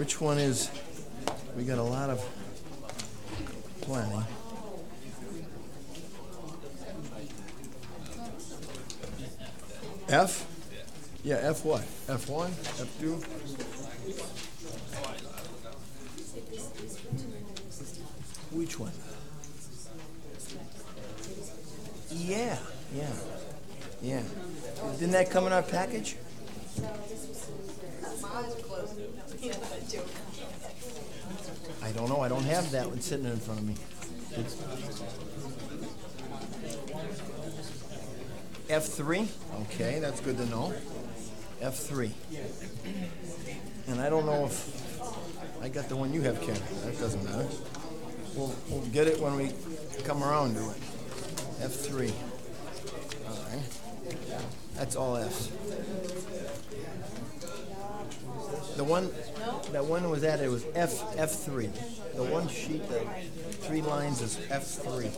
which one is, we got a lot of planning. F? Yeah, F what? F1, F2? Which one? Yeah. Didn't that come in our package? I don't know. I don't have that one sitting in front of me. F3? Okay, that's good to know. F3. And I don't know if I got the one you have, Ken. That doesn't matter. We'll get it when we come around to it. F3. All right. That's all F's. That one was at, it was F3. The one sheet, the 3 lines is F3.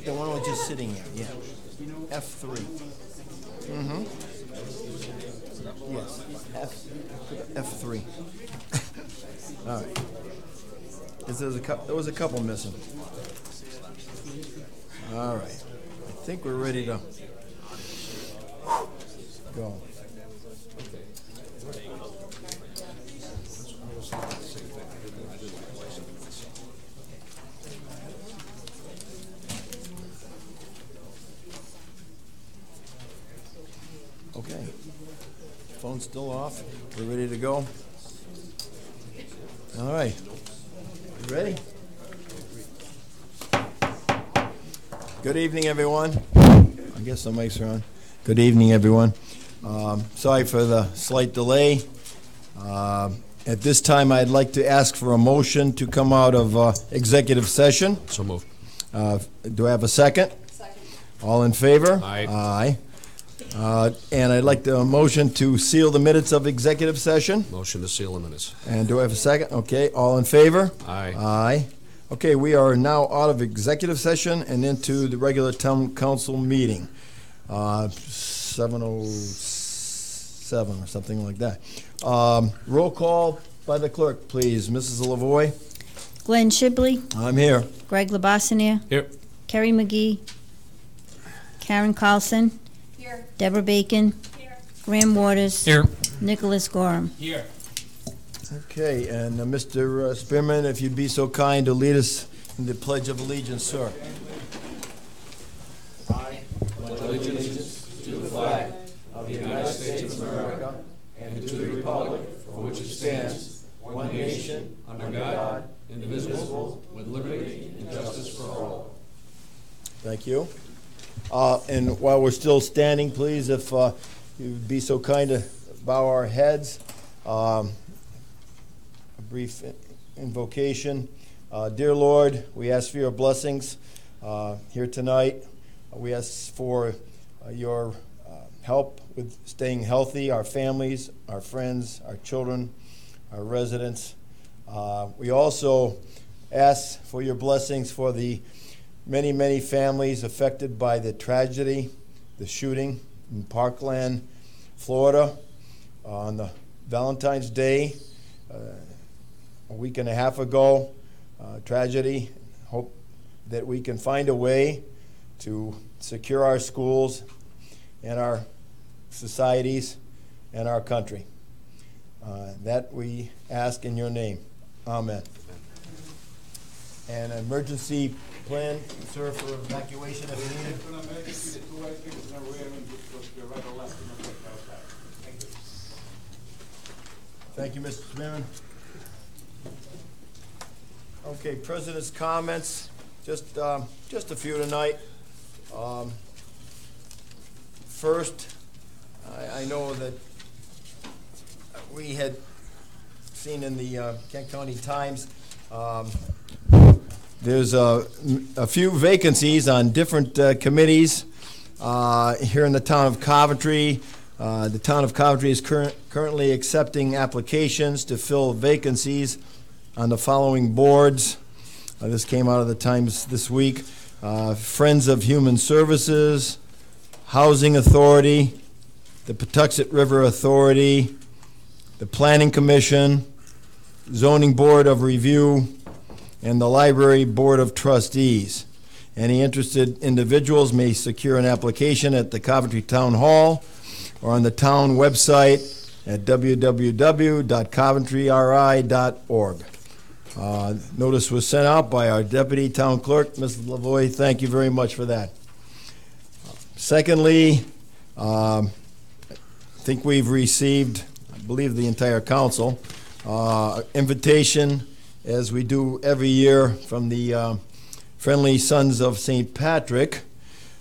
The one was just sitting there, yeah. F3. Mm-hmm. Yes, F3. All right. There was a couple missing. All right. I think we're ready to go. Okay. Phone's still off. We're ready to go. All right. You ready? Good evening, everyone. I guess the mics are on. Good evening, everyone. Sorry for the slight delay. At this time, I'd like to ask for a motion to come out of executive session. So moved. Do I have a second? Second. All in favor? Aye. Aye. And I'd like the motion to seal the minutes of executive session. Motion to seal the minutes. And do I have a second? Okay, all in favor? Aye. Aye. Okay, we are now out of executive session and into the regular town council meeting. 7:07 or something like that. Roll call by the clerk, please. Mrs. Lavoy? Glenn Shibley, I'm here. Greg Labasanier, Here. Kerry McGee, Karen Carlson, Here. Deborah Bacon, Here. Graham Waters, Here. Nicholas Gorham. Here. Okay, and Mr. Spearman, if you'd be so kind to lead us in the Pledge of Allegiance, sir. I pledge allegiance to the flag of the United States of America and to the republic for which it stands, one nation, under God, indivisible, with liberty and justice for all. Thank you. And while we're still standing, please, if you'd be so kind to bow our heads. A brief invocation. Dear Lord, we ask for your blessings here tonight. We ask for your help with staying healthy, our families, our friends, our children, our residents. We also ask for your blessings for the many, many families affected by the tragedy, the shooting in Parkland, Florida, on the Valentine's Day, a week and a half ago. Tragedy. Hope that we can find a way to secure our schools and our societies and our country. That we ask in your name. Amen. And an emergency plan, sir, for evacuation if needed. Thank you, Mr. Spearman. Okay, President's comments, just a few tonight. First, I know that we had seen in the Kent County Times, there's a few vacancies on different committees here in the town of Coventry. The town of Coventry is currently accepting applications to fill vacancies on the following boards. This came out of the Times this week. Friends of Human Services, Housing Authority, the Patuxent River Authority, the Planning Commission, Zoning Board of Review, and the Library Board of Trustees. Any interested individuals may secure an application at the Coventry Town Hall or on the town website at www.coventryri.org. Notice was sent out by our Deputy Town Clerk, Ms. Lavoie. Thank you very much for that. Secondly, I think we've received, I believe the entire council, invitation, as we do every year, from the Friendly Sons of St. Patrick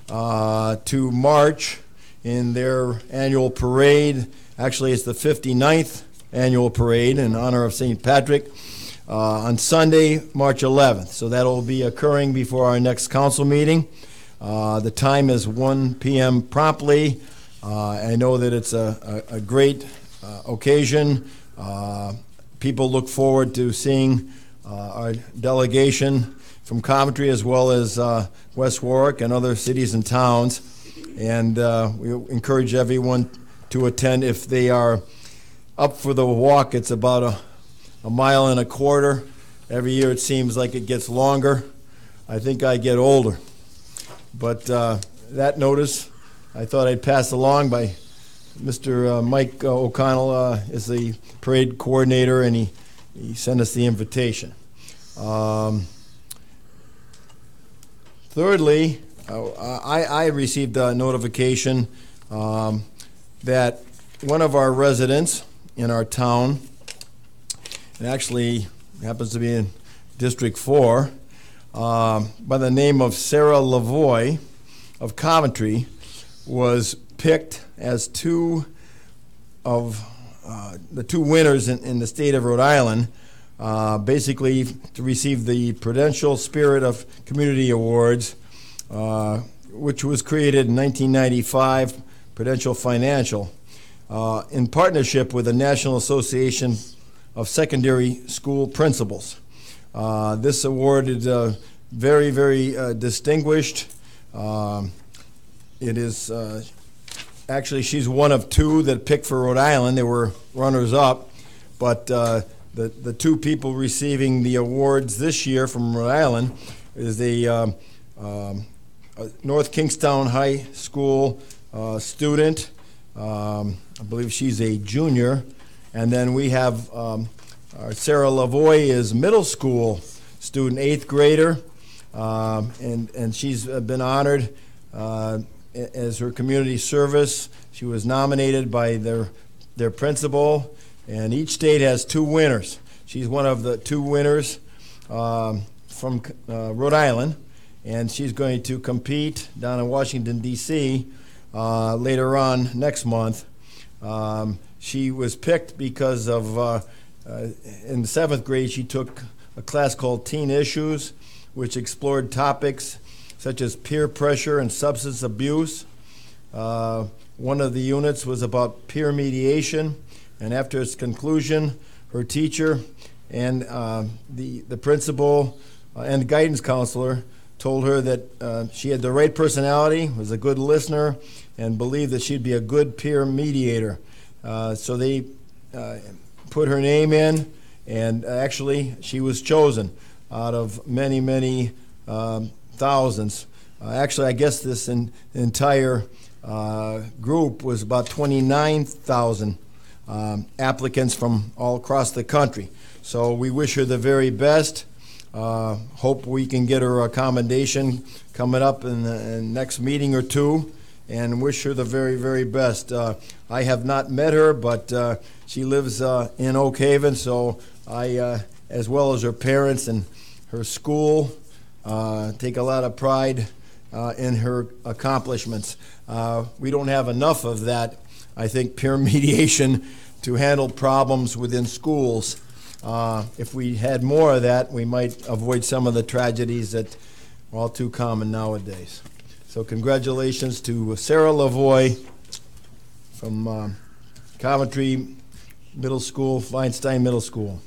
to march in their annual parade. Actually, it's the 59th annual parade in honor of St. Patrick on Sunday, March 11th. So that'll be occurring before our next council meeting. The time is 1 p.m. promptly. I know that it's a great occasion. People look forward to seeing our delegation from Coventry as well as West Warwick and other cities and towns. And we encourage everyone to attend if they are up for the walk. It's about a mile and a quarter. Every year it seems like it gets longer. I think I get older. But that notice I thought I'd pass along by Mr. Mike O'Connell is the parade coordinator, and he sent us the invitation. Thirdly, I received a notification that one of our residents in our town, and actually happens to be in District 4, by the name of Sarah Lavoie of Coventry, was picked as two of the two winners in the state of Rhode Island, basically to receive the Prudential Spirit of Community Awards, which was created in 1995, Prudential Financial, in partnership with the National Association of Secondary School Principals. This award is very, very distinguished. It is actually, she's one of two that picked for Rhode Island. They were runners-up, but the two people receiving the awards this year from Rhode Island is the North Kingstown High School student. I believe she's a junior. And then we have our Sarah Lavoie is middle school student, 8th grader, and she's been honored as her community service. She was nominated by their principal, and each state has two winners. She's one of the two winners from Rhode Island, and she's going to compete down in Washington, D.C. Later on next month. She was picked because of, in the 7th grade, she took a class called Teen Issues, which explored topics such as peer pressure and substance abuse. One of the units was about peer mediation, and after its conclusion, her teacher and the principal and the guidance counselor told her that she had the right personality, was a good listener, and believed that she'd be a good peer mediator. So they put her name in, and actually she was chosen out of many, many thousands. Actually, I guess this entire group was about 29,000 applicants from all across the country. So we wish her the very best. Hope we can get her a commendation coming up in the next meeting or two, and wish her the very, very best. I have not met her, but she lives in Oak Haven, so I, as well as her parents and her school, take a lot of pride in her accomplishments. We don't have enough of that, I think, peer mediation to handle problems within schools. If we had more of that, we might avoid some of the tragedies that are all too common nowadays. So congratulations to Sarah Lavoie from Coventry Middle School, Feinstein Middle School.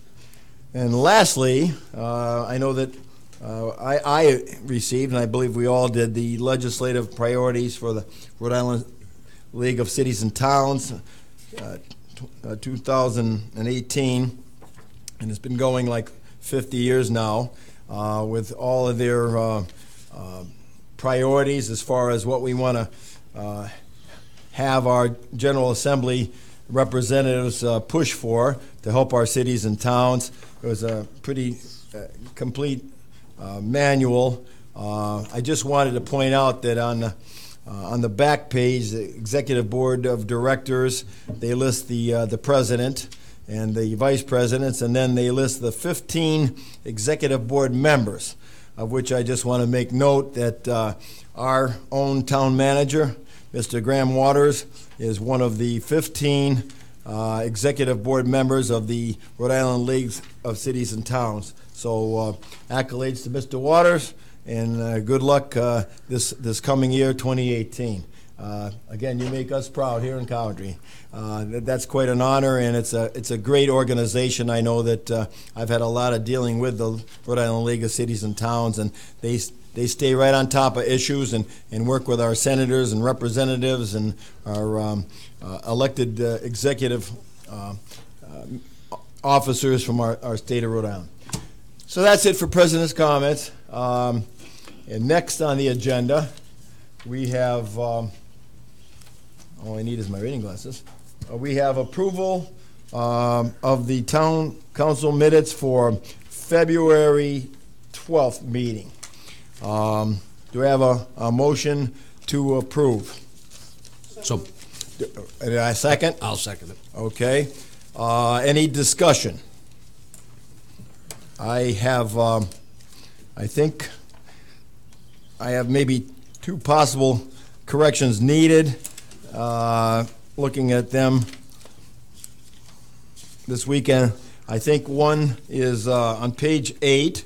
And lastly, I know that I received, and I believe we all did, the legislative priorities for the Rhode Island League of Cities and Towns 2018, and it's been going like 50 years now, with all of their priorities as far as what we want to have our General Assembly representatives push for to help our cities and towns. It was a pretty complete manual. I just wanted to point out that on the back page, the Executive Board of Directors, they list the president and the vice presidents, and then they list the 15 Executive Board members, of which I just want to make note that our own town manager, Mr. Graham Waters, is one of the 15 Executive Board members of the Rhode Island League of Cities and Towns. So accolades to Mr. Waters, and good luck this coming year, 2018. Again, you make us proud here in Cowdrey. That's quite an honor, and it's a great organization. I know that I've had a lot of dealing with the Rhode Island League of Cities and Towns, and they stay right on top of issues and work with our senators and representatives and our elected executive officers from our state of Rhode Island. So that's it for President's comments. And next on the agenda, we have, all I need is my reading glasses. We have approval of the town council minutes for February 12th meeting. Do I have a motion to approve? So, Did I second? I'll second it. Okay. Any discussion? I have, I think I have maybe two possible corrections needed. Looking at them this weekend, I think one is on page 8,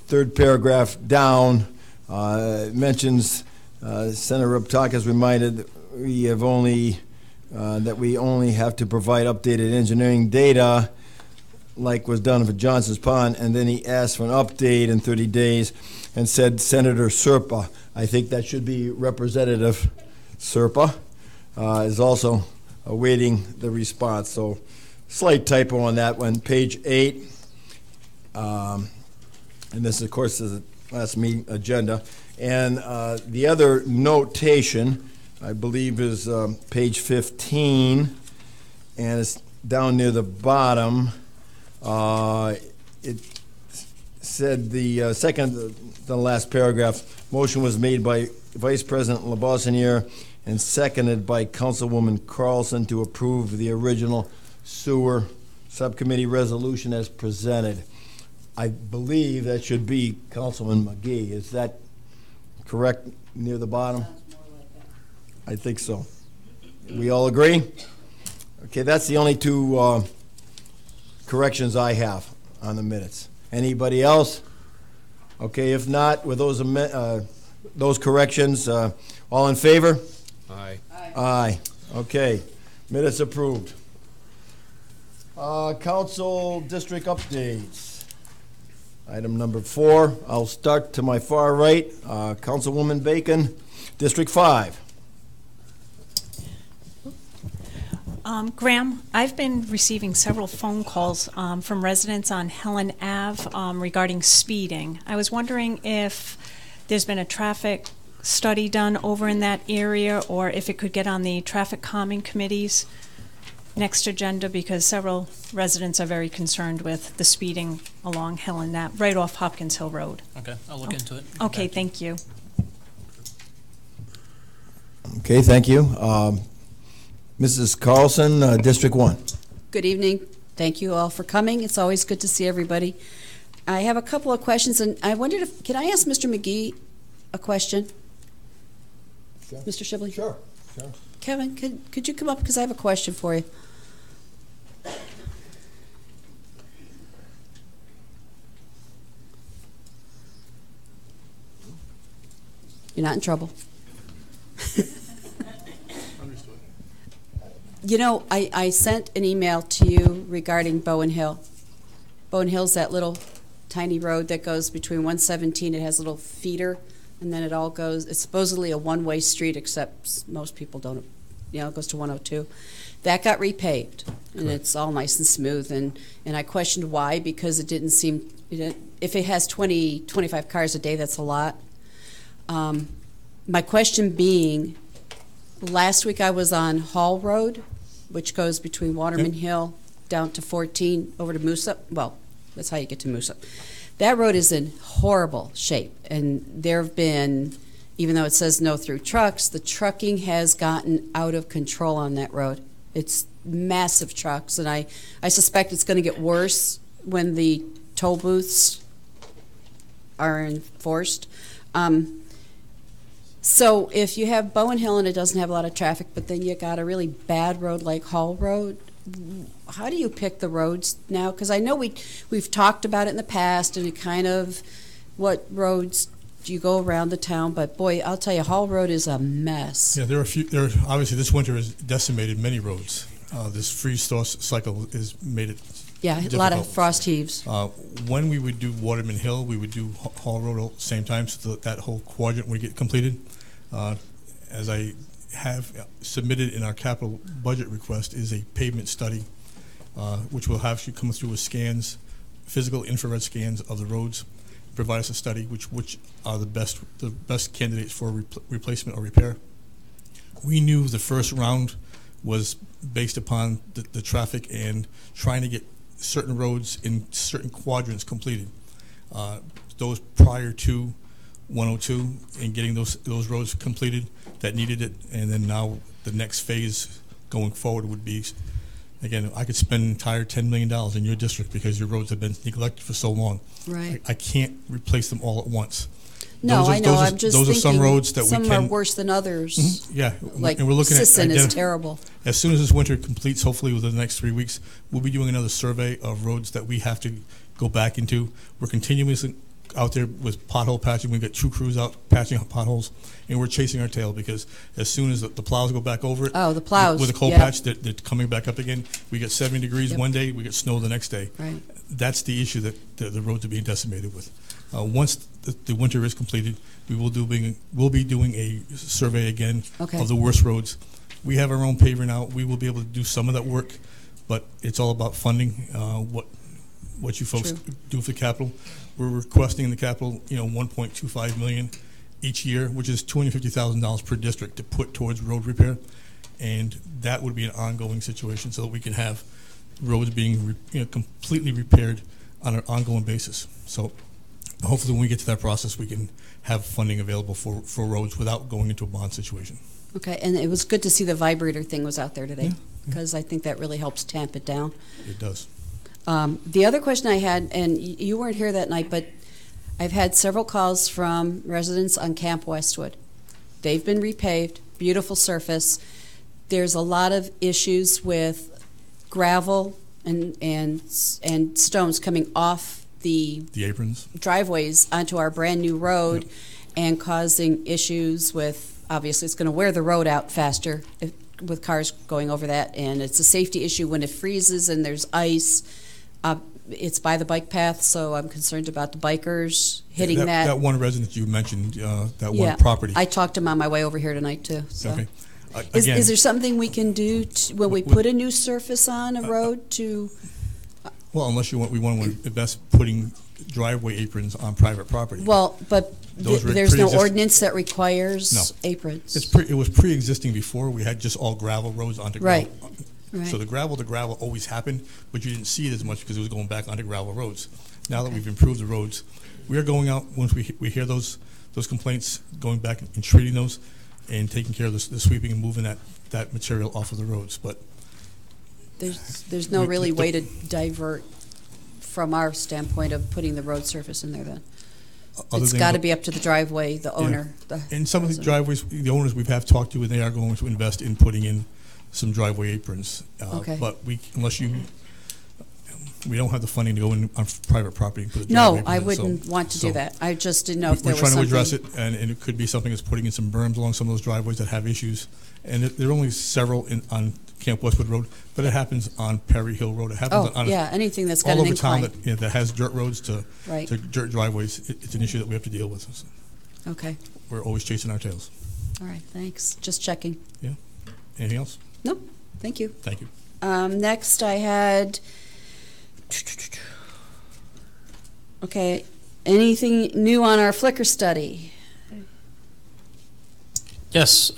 third paragraph down, it mentions, Senator Ruptak has reminded we have only, that we only have to provide updated engineering data like was done for Johnson's Pond, and then he asked for an update in 30 days and said Senator Serpa. I think that should be Representative Serpa is also awaiting the response. So slight typo on that one. Page 8, and this, of course, is the last meeting agenda. And the other notation, I believe, is page 15, and it's down near the bottom. It said the second, the last paragraph, motion was made by Vice President LeBossinier and seconded by Councilwoman Carlson to approve the original sewer subcommittee resolution as presented. I believe that should be Councilman McGee. Is that correct near the bottom? I think so. We all agree? Okay, that's the only two corrections I have on the minutes. Anybody else? Okay, if not, with those corrections, all in favor? Aye. Aye. Okay, minutes approved. Council district updates. Item number 4, I'll start to my far right. Councilwoman Bacon, District 5. Graham, I've been receiving several phone calls from residents on Helen Ave regarding speeding. I was wondering if there's been a traffic study done over in that area, or if it could get on the traffic calming committee's next agenda, because several residents are very concerned with the speeding along Helen Ave, right off Hopkins Hill Road. Okay, I'll look into it. Okay, thank you. Okay, thank you. Mrs. Carlson, District 1. Good evening. Thank you all for coming. It's always good to see everybody. I have a couple of questions, and I wondered if, can I ask Mr. McGee a question? Sure. Mr. Shibley? Sure. Kevin, could you come up, because I have a question for you. You're not in trouble. You know, I sent an email to you regarding Bowen Hill. Bowen Hill's that little tiny road that goes between 117. It has a little feeder and then it all goes, it's supposedly a one-way street, except most people don't, it goes to 102. That got repaved, and Correct. it's all nice and smooth, and I questioned why, because it didn't seem, if it has 25 cars a day, that's a lot. My question being, last week I was on Hall Road, which goes between Waterman Hill down to 14 over to Moosup. Well, that's how you get to Moosup. That road is in horrible shape, and there have been, even though it says no through trucks, the trucking has gotten out of control on that road. It's massive trucks, and I suspect it's going to get worse when the toll booths are enforced. So if you have Bowen Hill and it doesn't have a lot of traffic, but then you got a really bad road like Hall Road, how do you pick the roads now? Because I know we've talked about it in the past, and it kind of, what roads do you go around the town? But boy, I'll tell you, Hall Road is a mess. Yeah, obviously this winter has decimated many roads. This freeze-thaw cycle has made it Yeah, a lot of frost heaves. When we would do Waterman Hill, we would do Hall Road at the same time, so that whole quadrant would get completed. As I have submitted in our capital budget request is a pavement study, which will have you come through with scans, physical infrared scans of the roads, provide us a study which are the best candidates for replacement or repair. We knew the first round was based upon the traffic and trying to get certain roads in certain quadrants completed. Those prior to 102 and getting those roads completed that needed it, and then now the next phase going forward would be, again, I could spend an entire $10 million in your district because your roads have been neglected for so long. Right. I can't replace them all at once. No, I know. I'm just thinking those are some roads that some we can. are worse than others. Mhm, yeah, Like and we're looking Sisson at is terrible. As soon as this winter completes, hopefully within the next 3 weeks, we'll be doing another survey of roads that we have to go back into. We're continuously out there with pothole patching. We've got 2 crews out patching potholes, and we're chasing our tail because as soon as the plows go back over it, Oh, the plows, with a cold yeah. patch, they're coming back up again. We get 70 degrees Yep. one day, we get snow the next day. Right. That's the issue that the roads are being decimated with. Once the winter is completed, we'll be doing a survey again Okay. of the worst roads. We have our own paver now. We will be able to do some of that work, but it's all about funding. What you folks True. do for capital. We're requesting in the capital, $1.25 million each year, which is $250,000 per district to put towards road repair, and that would be an ongoing situation so that we can have roads being completely repaired on an ongoing basis. So hopefully when we get to that process, we can have funding available for roads without going into a bond situation. Okay, and it was good to see the vibrator thing was out there today, Yeah. because I think that really helps tamp it down. It does. The other question I had, and you weren't here that night, but I've had several calls from residents on Camp Westwood. They've been repaved, beautiful surface. There's a lot of issues with gravel and stones coming off the The aprons. driveways onto our brand-new road and causing issues with, obviously, it's going to wear the road out faster with cars going over that, and it's a safety issue when it freezes and there's ice. It's by the bike path, so I'm concerned about the bikers hitting that. That one resident you mentioned, that Yeah, one property. I talked to him on my way over here tonight, too. So. Okay. Is Again, there something we can do when we put a new surface on a road to, well, unless we want to invest putting driveway aprons on private property. well, but Those were there's no pre-exist- ordinance that requires No. aprons? It was pre-existing before. We had just all gravel roads onto gravel. Right. So the gravel to gravel always happened, but you didn't see it as much because it was going back onto gravel roads. Now that we've improved the roads, we are going out, once we hear those complaints, going back and treating those and taking care of the sweeping and moving that material off of the roads. But There's no really way to divert from our standpoint of putting the road surface in there then? other It's than got to what- be up to the driveway, the owner. And some of the resident. driveways, the owners we have talked to, and they are going to invest in putting in some driveway aprons. Okay. But we don't have the funding to go in on private property and put a driveway No, aprons I in, wouldn't want to do so that. I just didn't know if there We're was trying something. to address it, and it could be something that's putting in some berms along some of those driveways that have issues. And there are only several on Camp Westwood Road, but it happens on Perry Hill Road. It happens Oh, on yeah, anything that's got all an over town incline. that has dirt roads to Right. dirt driveways. It's an issue that we have to deal with. Okay. We're always chasing our tails. All right, thanks. Just checking. Yeah. Anything else? Nope, thank you. Thank you. Next, I had, okay, anything new on our Flickr study? Yes,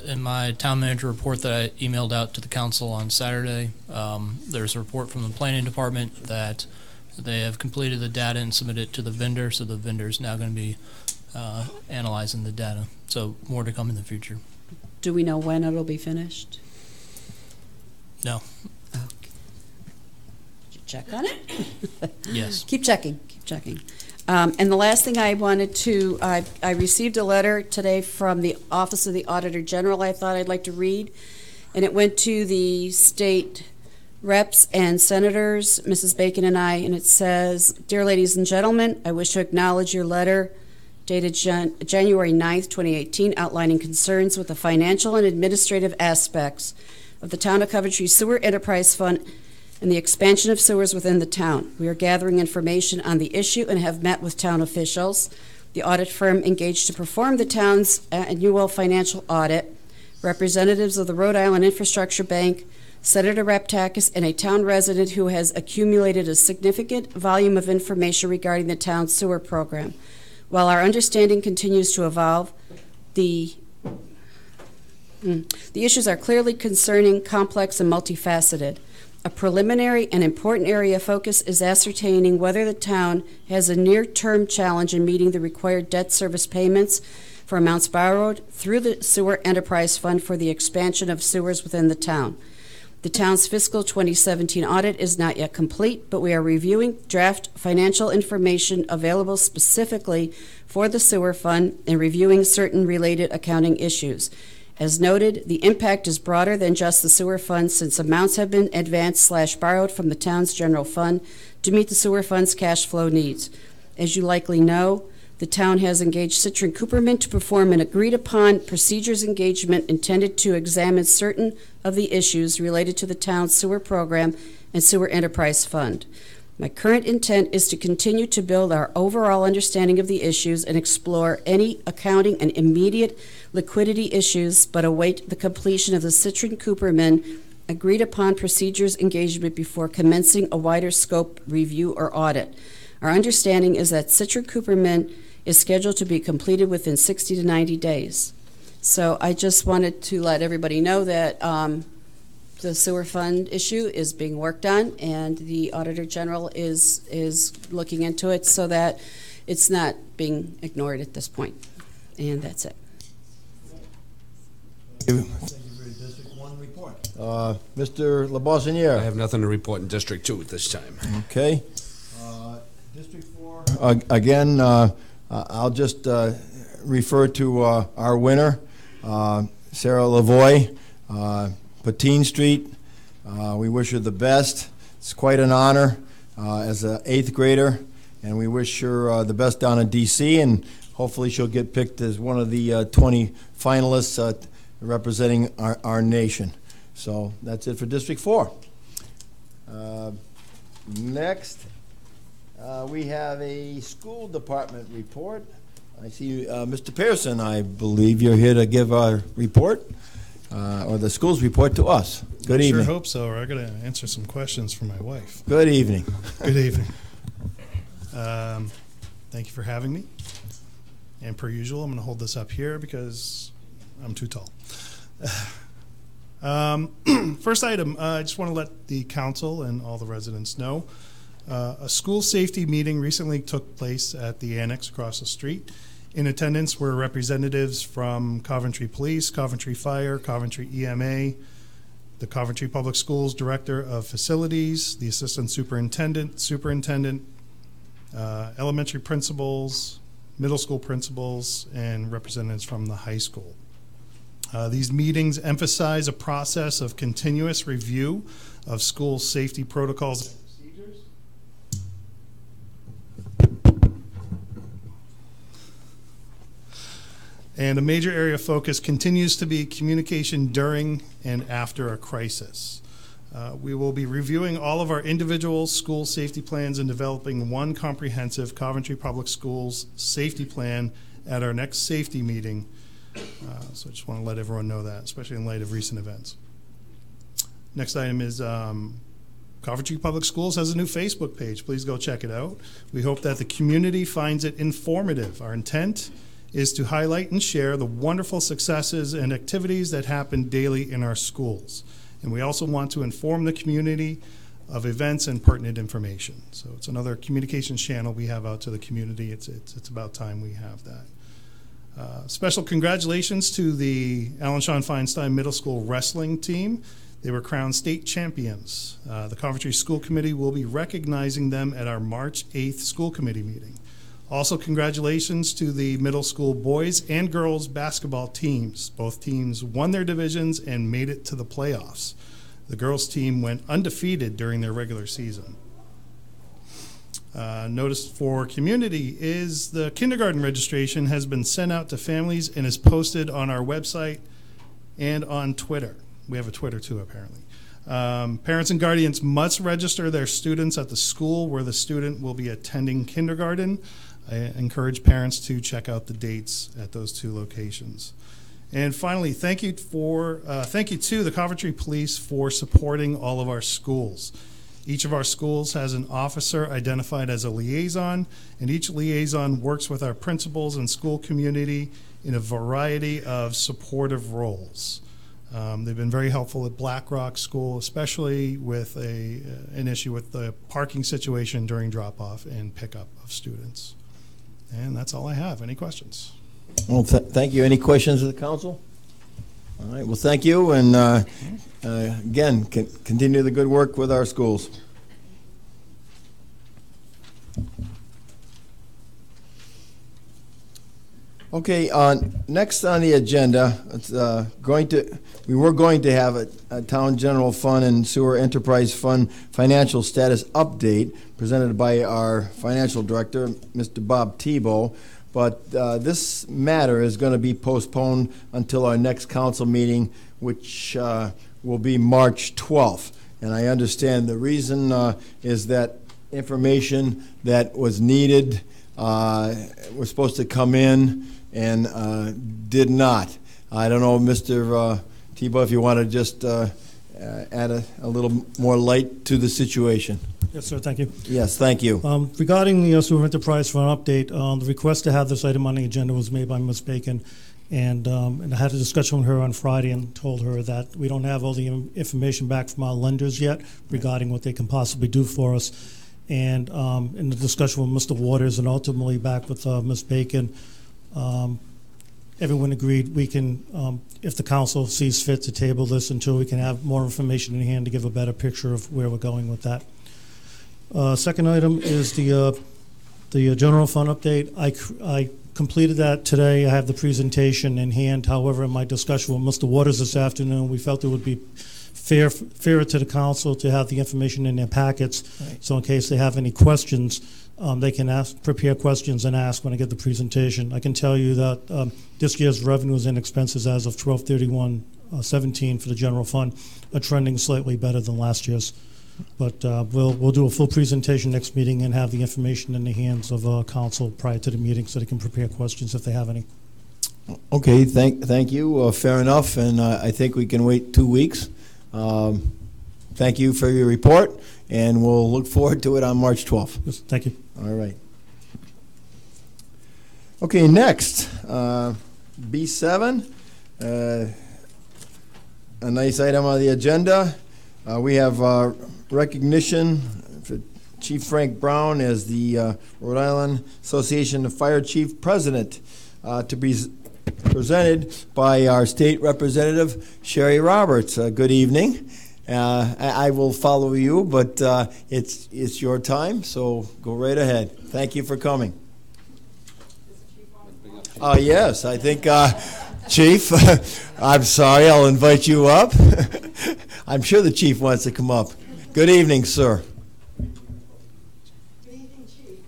in my town manager report that I emailed out to the council on Saturday, there's a report from the planning department that they have completed the data and submitted it to the vendor, so the vendor is now going to be analyzing the data. So more to come in the future. Do we know when it'll be finished? No. Okay. Did you check on it? Yes. Keep checking, keep checking. And the last thing I wanted to, I received a letter today from the Office of the Auditor General I thought I'd like to read, and it went to the state reps and senators, Mrs. Bacon and I, and it says, "Dear ladies and gentlemen, I wish to acknowledge your letter dated January 9th, 2018, outlining concerns with the financial and administrative aspects of the Town of Coventry Sewer Enterprise Fund and the expansion of sewers within the town. We are gathering information on the issue and have met with town officials, the audit firm engaged to perform the town's annual financial audit, representatives of the Rhode Island Infrastructure Bank, Senator Raptakis, and a town resident who has accumulated a significant volume of information regarding the town's sewer program. While our understanding continues to evolve, the issues are clearly concerning, complex, and multifaceted. A preliminary and important area of focus is ascertaining whether the town has a near-term challenge in meeting the required debt service payments for amounts borrowed through the Sewer Enterprise Fund for the expansion of sewers within the town. The town's fiscal 2017 audit is not yet complete, but we are reviewing draft financial information available specifically for the sewer fund and reviewing certain related accounting issues. As noted, the impact is broader than just the sewer fund, since amounts have been advanced/borrowed from the town's general fund to meet the sewer fund's cash flow needs. As you likely know, the town has engaged Citrin Cooperman to perform an agreed-upon procedures engagement intended to examine certain of the issues related to the town's sewer program and sewer enterprise fund. My current intent is to continue to build our overall understanding of the issues and explore any accounting and immediate liquidity issues, but await the completion of the Citrin Cooperman agreed-upon procedures engagement before commencing a wider scope review or audit. Our understanding is that Citrin Cooperman is scheduled to be completed within 60 to 90 days. So I just wanted to let everybody know that the sewer fund issue is being worked on, and the Auditor General is looking into it so that it's not being ignored at this point. And that's it. Thank you for your District 1 report. Mr. LeBoissoniere. I have nothing to report in District 2 at this time. Okay. District 4. Again, I'll just refer to our winner, Sarah Lavoie, Patine Street. We wish her the best. It's quite an honor as an 8th grader, and we wish her the best down in D.C., and hopefully she'll get picked as one of the 20 finalists representing our nation. So that's it for District 4. Next, we have a school department report. I see Mr. Pearson, I believe you're here to give our report, or the school's report to us. Good evening. Sure hope so, or I got to answer some questions for my wife. Good evening. Good evening. Thank you for having me. And per usual, I'm going to hold this up here because I'm too tall. First item, I just want to let the council and all the residents know. A school safety meeting recently took place at the annex across the street. In attendance were representatives from Coventry Police, Coventry Fire, Coventry EMA, the Coventry Public Schools Director of Facilities, the Assistant Superintendent, elementary principals, middle school principals, and representatives from the high school. These meetings emphasize a process of continuous review of school safety protocols and procedures. And a major area of focus continues to be communication during and after a crisis. We will be reviewing all of our individual school safety plans and developing one comprehensive Coventry Public Schools safety plan at our next safety meeting. So I just want to let everyone know that, especially in light of recent events. Next item is Coventry Public Schools has a new Facebook page. Please go check it out. We hope that the community finds it informative. Our intent is to highlight and share the wonderful successes and activities that happen daily in our schools. And we also want to inform the community of events and pertinent information. So it's another communications channel we have out to the community. It's about time we have that. Special congratulations to the Alan Sean Feinstein Middle School wrestling team. They were crowned state champions. The Coventry School Committee will be recognizing them at our March 8th school committee meeting. Also, congratulations to the middle school boys and girls basketball teams. Both teams won their divisions and made it to the playoffs. The girls team went undefeated during their regular season. Notice for community is the kindergarten registration has been sent out to families and is posted on our website and on Twitter. We have a Twitter too, apparently. Parents and guardians must register their students at the school where the student will be attending kindergarten. I encourage parents to check out the dates at those two locations. And finally, thank you to the Coventry Police for supporting all of our schools. Each of our schools has an officer identified as a liaison, and each liaison works with our principals and school community in a variety of supportive roles. They've been very helpful at Black Rock School, especially with an issue with the parking situation during drop-off and pickup of students. And that's all I have. Any questions? Well, thank you. Any questions of the council? All right, well, thank you, and again, continue the good work with our schools. Okay, next on the agenda, it's, we were going to have a town general fund and sewer enterprise fund financial status update presented by our financial director, Mr. Bob Tebow. But this matter is going to be postponed until our next council meeting, which will be March 12th. And I understand the reason is that information that was needed was supposed to come in and did not. I don't know, Mr. Tebow, if you want to just add a little more light to the situation. Yes, sir. Thank you. Yes, thank you. Regarding the sewer enterprise for an update, the request to have this item on the agenda was made by Ms. Bacon, and I had a discussion with her on Friday and told her that we don't have all the information back from our lenders yet regarding what they can possibly do for us. And in the discussion with Mr. Waters and ultimately back with Ms. Bacon, everyone agreed we can, if the council sees fit, to table this until we can have more information in hand to give a better picture of where we're going with that. Second item is the general fund update. I completed that today. I have the presentation in hand. However, in my discussion with Mr. Waters this afternoon, we felt it would be fairer to the council to have the information in their packets. Right. So in case they have any questions, they can prepare questions and ask when I get the presentation. I can tell you that this year's revenues and expenses as of 12/31/17 for the general fund are trending slightly better than last year's. But we'll do a full presentation next meeting and have the information in the hands of council prior to the meeting so they can prepare questions if they have any. Okay, thank you. Fair enough, and I think we can wait 2 weeks. Thank you for your report, and we'll look forward to it on March 12th. Yes, thank you. All right. Okay, next, B7, a nice item on the agenda. We have recognition for Chief Frank Brown as the Rhode Island Association of Fire Chief President to be presented by our state representative, Sherry Roberts. Good evening. I will follow you, but it's your time, so go right ahead. Thank you for coming. Yes, I think, Chief, I'm sorry, I'll invite you up. I'm sure the chief wants to come up. Good evening, sir. Good evening, Chief.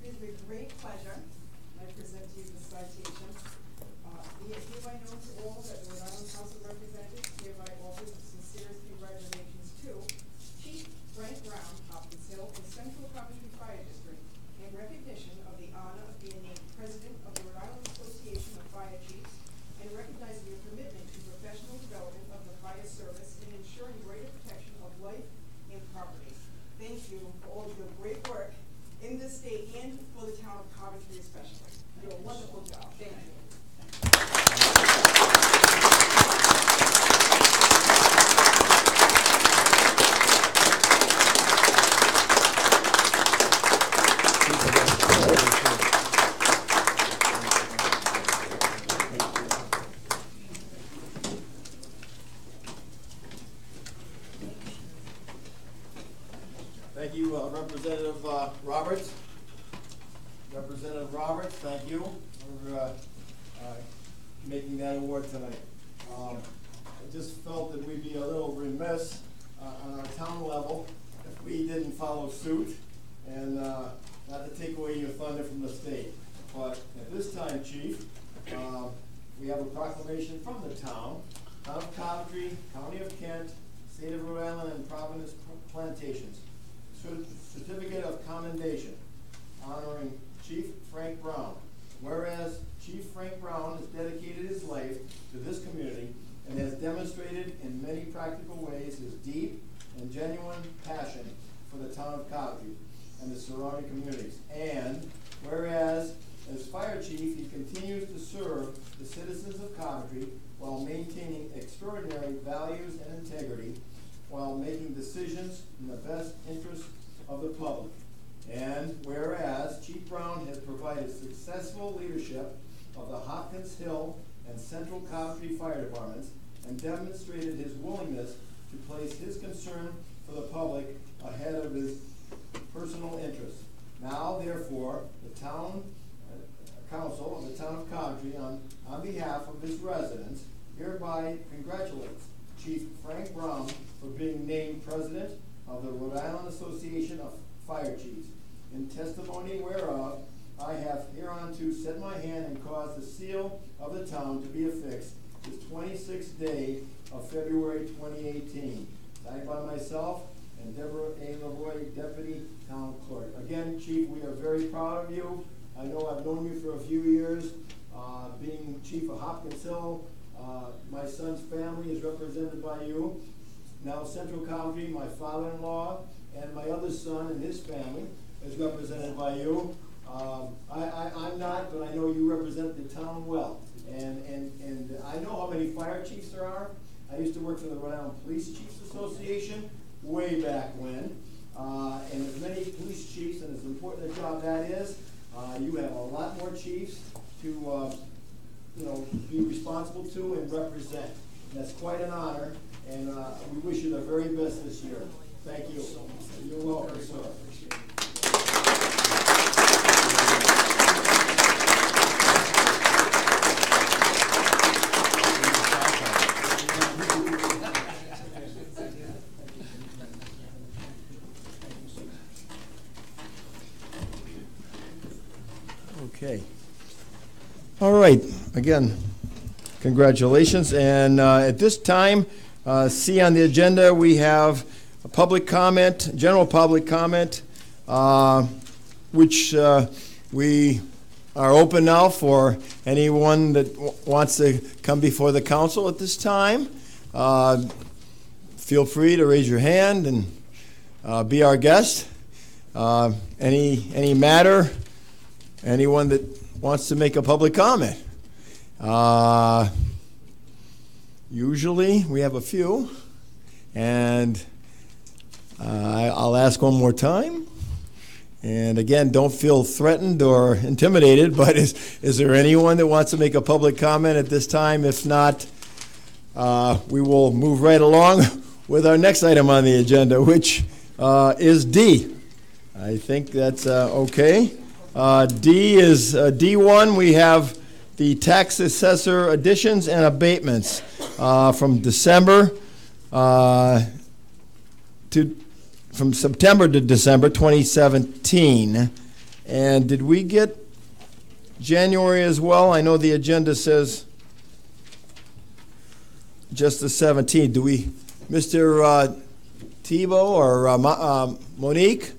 It is with great pleasure I present to you the citation. Be it hereby known to all that the Rhode Island House of Representatives hereby offers the sincerest congratulations to Chief Frank Brown, Hopkins Hill, and Central Coventry Fire District in recognition of the honor of being named President of Wonderful job. Thank you. Thank you, Representative Roberts. Representative Roberts, thank you for making that award tonight. I just felt that we'd be a little remiss on our town level if we didn't follow suit and not to take away your thunder from the state. But at this time, Chief, we have a proclamation from the town of Coventry, County of Kent, State of Rhode Island, and Providence Plantations. Certificate of Commendation honoring Chief Frank Brown. Whereas Chief Frank Brown has dedicated his life to this community and has demonstrated in many practical ways his deep and genuine passion for the town of Coventry and the surrounding communities. And whereas as Fire Chief, he continues to serve the citizens of Coventry while maintaining extraordinary values and integrity, while making decisions in the best interest of the public. And whereas Chief Brown has provided successful leadership of the Hopkins Hill and Central Coventry Fire Departments and demonstrated his willingness to place his concern for the public ahead of his personal interests. Now, therefore, the town council of the town of Coventry, on behalf of his residents, hereby congratulates Chief Frank Brown for being named President of the Rhode Island Association of Fire Chiefs. In testimony whereof, I have hereunto set my hand and caused the seal of the town to be affixed this 26th day of February 2018. Signed by myself and Deborah A. Lavoie, Deputy Town Clerk. Again, Chief, we are very proud of you. I know I've known you for a few years, being Chief of Hopkins Hill. My son's family is represented by you. Now Central Coventry, my father-in-law, and my other son and his family is represented by you. I'm not, but I know you represent the town well. And I know how many fire chiefs there are. I used to work for the Rhode Island Police Chiefs Association way back when. And as many police chiefs, and as important a job that is, you have a lot more chiefs to be responsible to and represent. And that's quite an honor, and we wish you the very best this year. Thank you. You're welcome, sir. Okay. All right. Again, congratulations. And at this time, see on the agenda, we have a public comment, general public comment, which we are open now for anyone that wants to come before the council at this time. Feel free to raise your hand and be our guest. Any matter, anyone that wants to make a public comment. Usually we have a few, and I'll ask one more time. And again, don't feel threatened or intimidated, but is there anyone that wants to make a public comment at this time? If not, we will move right along with our next item on the agenda, which is D. I think that's okay. D is D1. We have the tax assessor additions and abatements from September to December 2017. And did we get January as well? I know the agenda says just the 17th. Do we, Mr. Tebow or Monique?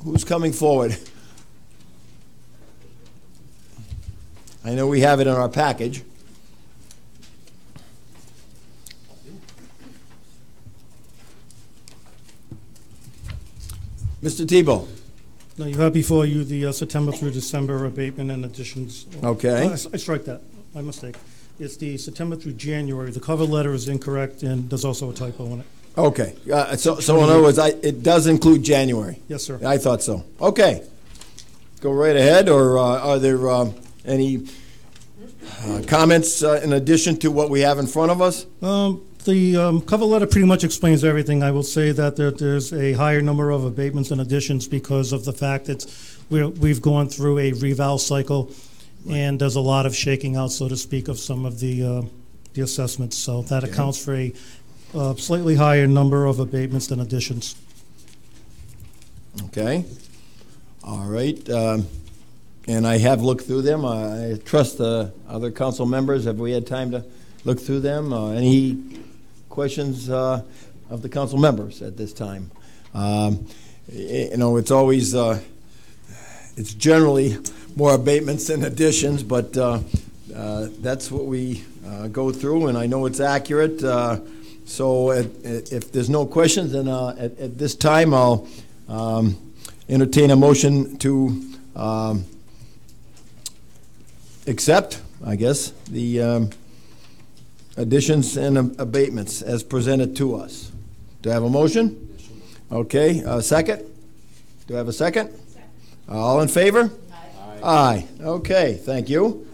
Who's coming forward? I know we have it in our package. Mr. Tebow. No, you have before you the September through December abatement and additions. Okay. I strike that, my mistake. It's the September through January. The cover letter is incorrect, and there's also a typo in it. Okay, so in other words, it does include January? Yes, sir. I thought so. Okay. Go right ahead, or are there any comments in addition to what we have in front of us? The cover letter pretty much explains everything. I will say that there's a higher number of abatements and additions because of the fact that we've gone through a reval cycle, and there's a lot of shaking out, so to speak, of some of the assessments. So that accounts for a slightly higher number of abatements than additions. Okay. All right. And I have looked through them. I trust the other council members. Have we had time to look through them? Any questions of the council members at this time? It's always, it's generally more abatements than additions, but that's what we go through, and I know it's accurate. So if there's no questions, then at this time I'll entertain a motion to accept, I guess, the additions and abatements as presented to us. Do I have a motion? Okay, second? Do I have a second? All in favor? Aye. Okay, thank you.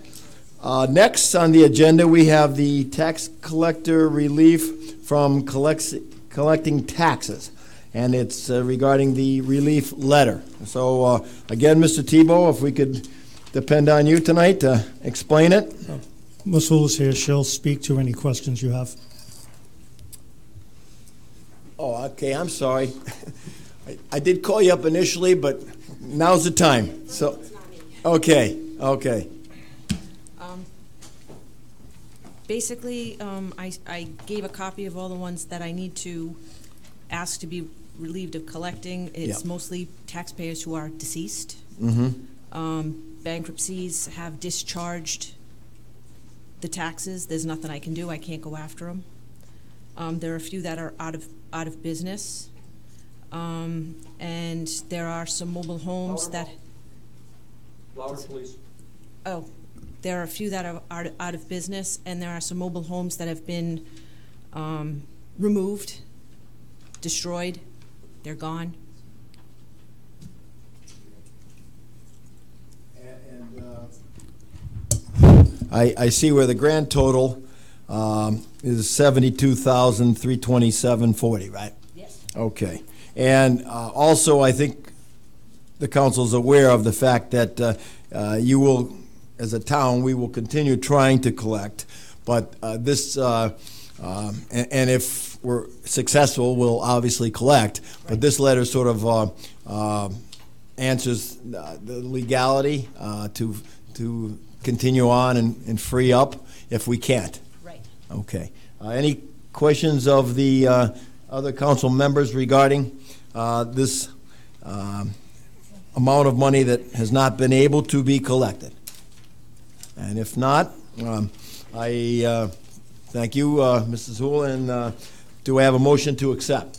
Next on the agenda, we have the tax collector relief from collecting taxes, and it's regarding the relief letter. So again, Mr. Tebow, if we could depend on you tonight to explain it. Ms. Hull is here. She'll speak to any questions you have. Oh, okay, I'm sorry. I did call you up initially, but now's the time. So, okay. Basically, I gave a copy of all the ones that I need to ask to be relieved of collecting. It's mostly taxpayers who are deceased. Mm-hmm. Bankruptcies have discharged the taxes. There's nothing I can do. I can't go after them. There are a few that are out of business, and there are some mobile homes that. Louder, please. Oh. There are a few that are out of business, and there are some mobile homes that have been removed, destroyed. They're gone. I see where the grand total is $72,327.40, right? Yes. Okay. And also, I think the council's aware of the fact that you will, as a town, we will continue trying to collect, but this, and if we're successful, we'll obviously collect. But this letter sort of answers the legality to continue on and free up if we can't. Right. Okay. Any questions of the other council members regarding this amount of money that has not been able to be collected? And if not, I thank you, Mrs. Hull, and do I have a motion to accept?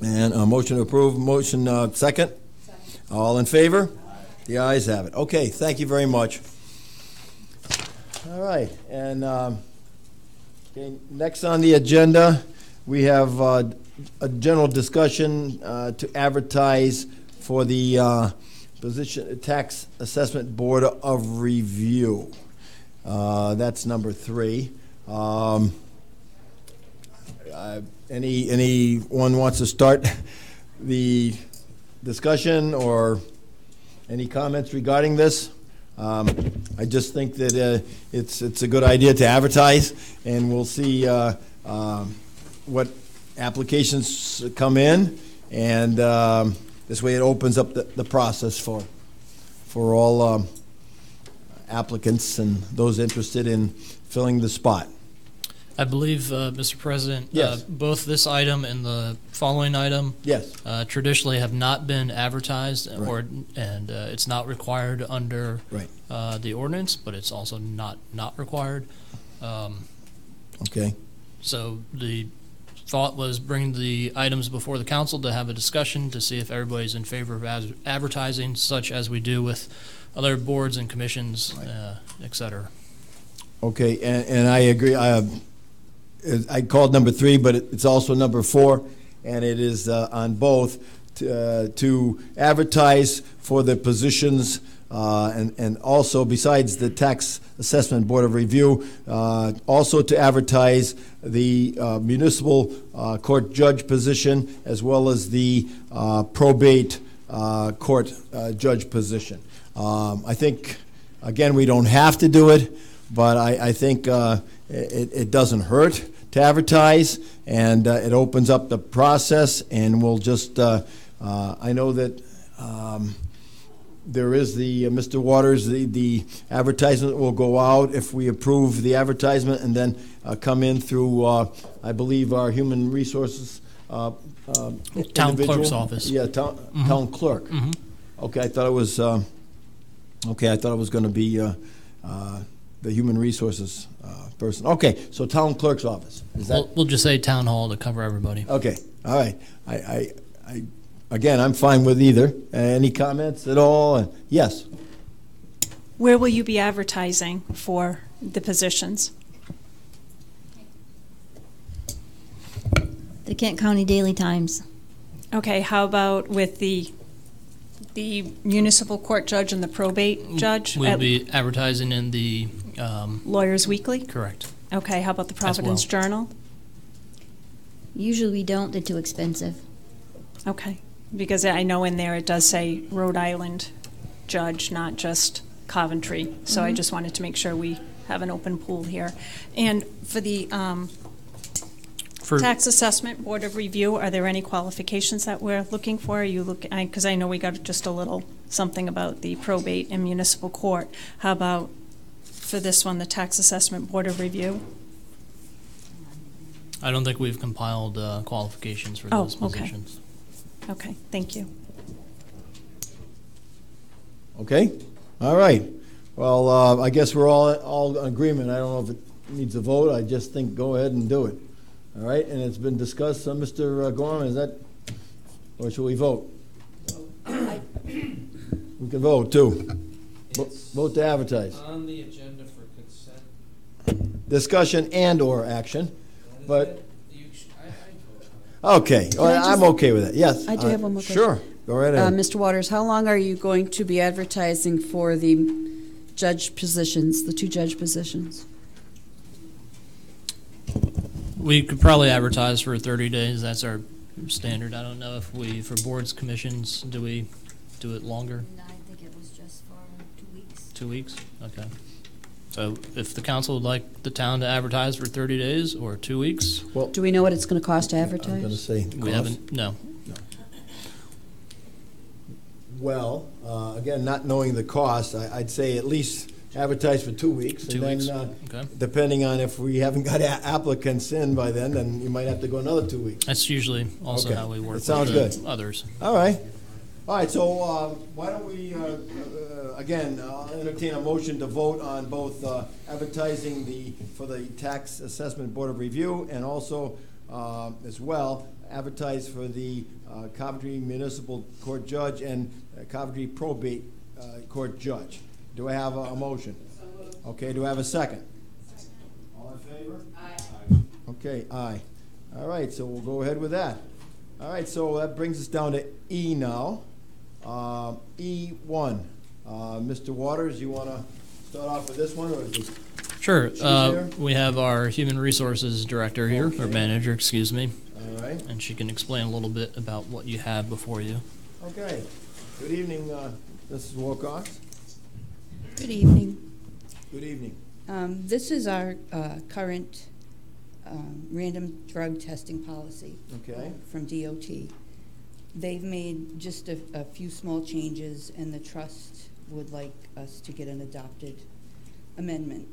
And a motion to approve, motion second? All in favor? The ayes have it. Okay, thank you very much. All right, and okay, next on the agenda, we have a general discussion to advertise for the position Tax Assessment Board of Review. That's number 3. Anyone wants to start the discussion or any comments regarding this? I just think that it's a good idea to advertise, and we'll see what applications come in, and this way it opens up the process for all applicants and those interested in filling the spot. I believe, Mr. President, Yes. both this item and the following item Yes. Traditionally have not been advertised, Right. and it's not required under Right. the ordinance, but it's also not required. Okay. So the thought was bring the items before the council to have a discussion to see if everybody's in favor of advertising, such as we do with other boards and commissions, et cetera. Okay, and I agree. I called number 3, but it's also number 4, and it is on both to advertise for the positions and also, besides the Tax Assessment Board of Review, also to advertise the municipal court judge position as well as the probate court judge position. I think, again, we don't have to do it, but I think it doesn't hurt to advertise, and it opens up the process, and we'll just, I know that there is the, Mr. Waters, the advertisement will go out if we approve the advertisement, and then come in through, I believe, our Human Resources Town individual. clerk's office. Yeah, town clerk. Okay, I thought it was, okay, I thought it was going to be the Human Resources person. Okay, so town clerk's office. Is that? We'll just say town hall to cover everybody. Okay, all right. I again, I'm fine with either. Any comments at all? Yes. Where will you be advertising for the positions? The Kent County Daily Times. Okay, how about with the municipal court judge and the probate judge? We'll at be advertising in the, Lawyers Weekly? correct. Okay, how about the As Providence well. Journal? Usually we don't, they're too expensive. Okay, because I know in there it does say Rhode Island judge, not just Coventry. So I just wanted to make sure we have an open pool here. And for the For Tax Assessment Board of Review, are there any qualifications that we're looking for? Are you because I know we got just a little something about the probate and municipal court. How about for this one, the Tax Assessment Board of Review? I don't think we've compiled qualifications for Oh, those okay. positions. Okay, thank you. Okay, all right. Well, I guess we're all in agreement. I don't know if it needs a vote. I just think go ahead and do it. All right, and it's been discussed. Mr. Gorman, is that, or should we vote? We can vote, too. Vote to advertise. On the agenda for consent. Discussion and/or action, but, I vote. okay, Can I I'm just- okay with it, yes. I do have one more question. Sure, go right ahead. Mr. Waters, how long are you going to be advertising for the judge positions, the 2 judge positions? We could probably advertise for 30 days. That's our standard. I don't know if for boards, commissions, do we do it longer? No, I think it was just for 2 weeks. 2 weeks? Okay. So if the council would like the town to advertise for 30 days or 2 weeks, Do we know what it's going to cost to I'm going to advertise? say. we haven't, no. Well, again, not knowing the cost, I'd say at least advertise for 2 weeks. 2 and weeks, then, okay. depending on if we haven't got applicants in by then you might have to go another 2 weeks. That's usually also Okay. how we work It sounds with the good. others. All right. All right, so why don't we, again, entertain a motion to vote on both advertising for the Tax Assessment Board of Review and also, as well, advertise for the Coventry Municipal Court Judge and Coventry Probate Court Judge. Do I have a motion? Okay, do I have a second? All in favor? Aye. Okay, aye. All right, so we'll go ahead with that. All right, so that brings us down to E now. E1. Mr. Waters, you want to start off with this one, or is it? Sure. She's here? We have our Human Resources Director here, or Okay. Manager, excuse me, All right. and she can explain a little bit about what you have before you. Okay. Good evening, Mrs. Wilcox. Good evening. Good evening. This is our current random drug testing policy Okay. from DOT. They've made just a few small changes, and the trust would like us to get an adopted amendment.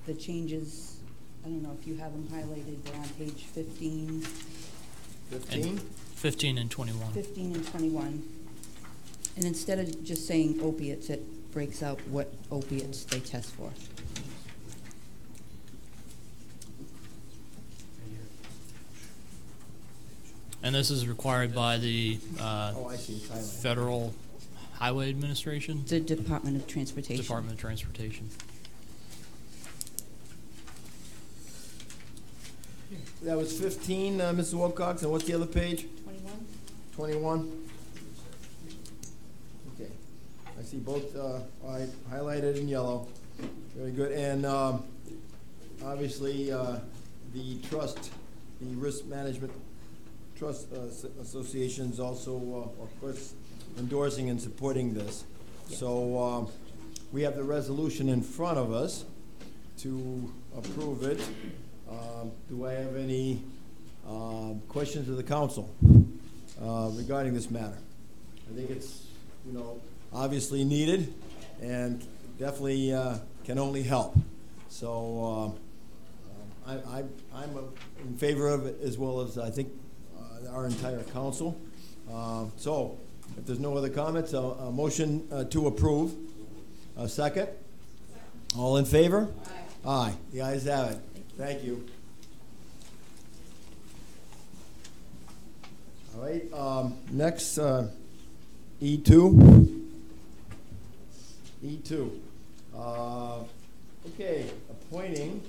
The changes, I don't know if you have them highlighted, they're on page 15, 15? 15 and 21. 15 and 21. And instead of just saying opiates, it breaks out what opiates they test for. And this is required by the Oh, I see, it's highlighted. Federal Highway Administration, The Department of Transportation. Department of Transportation. That was 15, Mrs. Wilcox, and what's the other page? 21? 21? Okay. I see both highlighted in yellow. Very good. And obviously, the trust, the Risk Management Trust Association is also, of course, endorsing and supporting this. So we have the resolution in front of us to approve it. Do I have any questions of the council regarding this matter? I think it's, obviously needed and definitely can only help. So I'm in favor of it, as well as I think our entire council. So if there's no other comments, a motion to approve. A second? All in favor? Aye. Aye. The ayes have it. Thank you. All right, next, E2. E2. Okay, appointing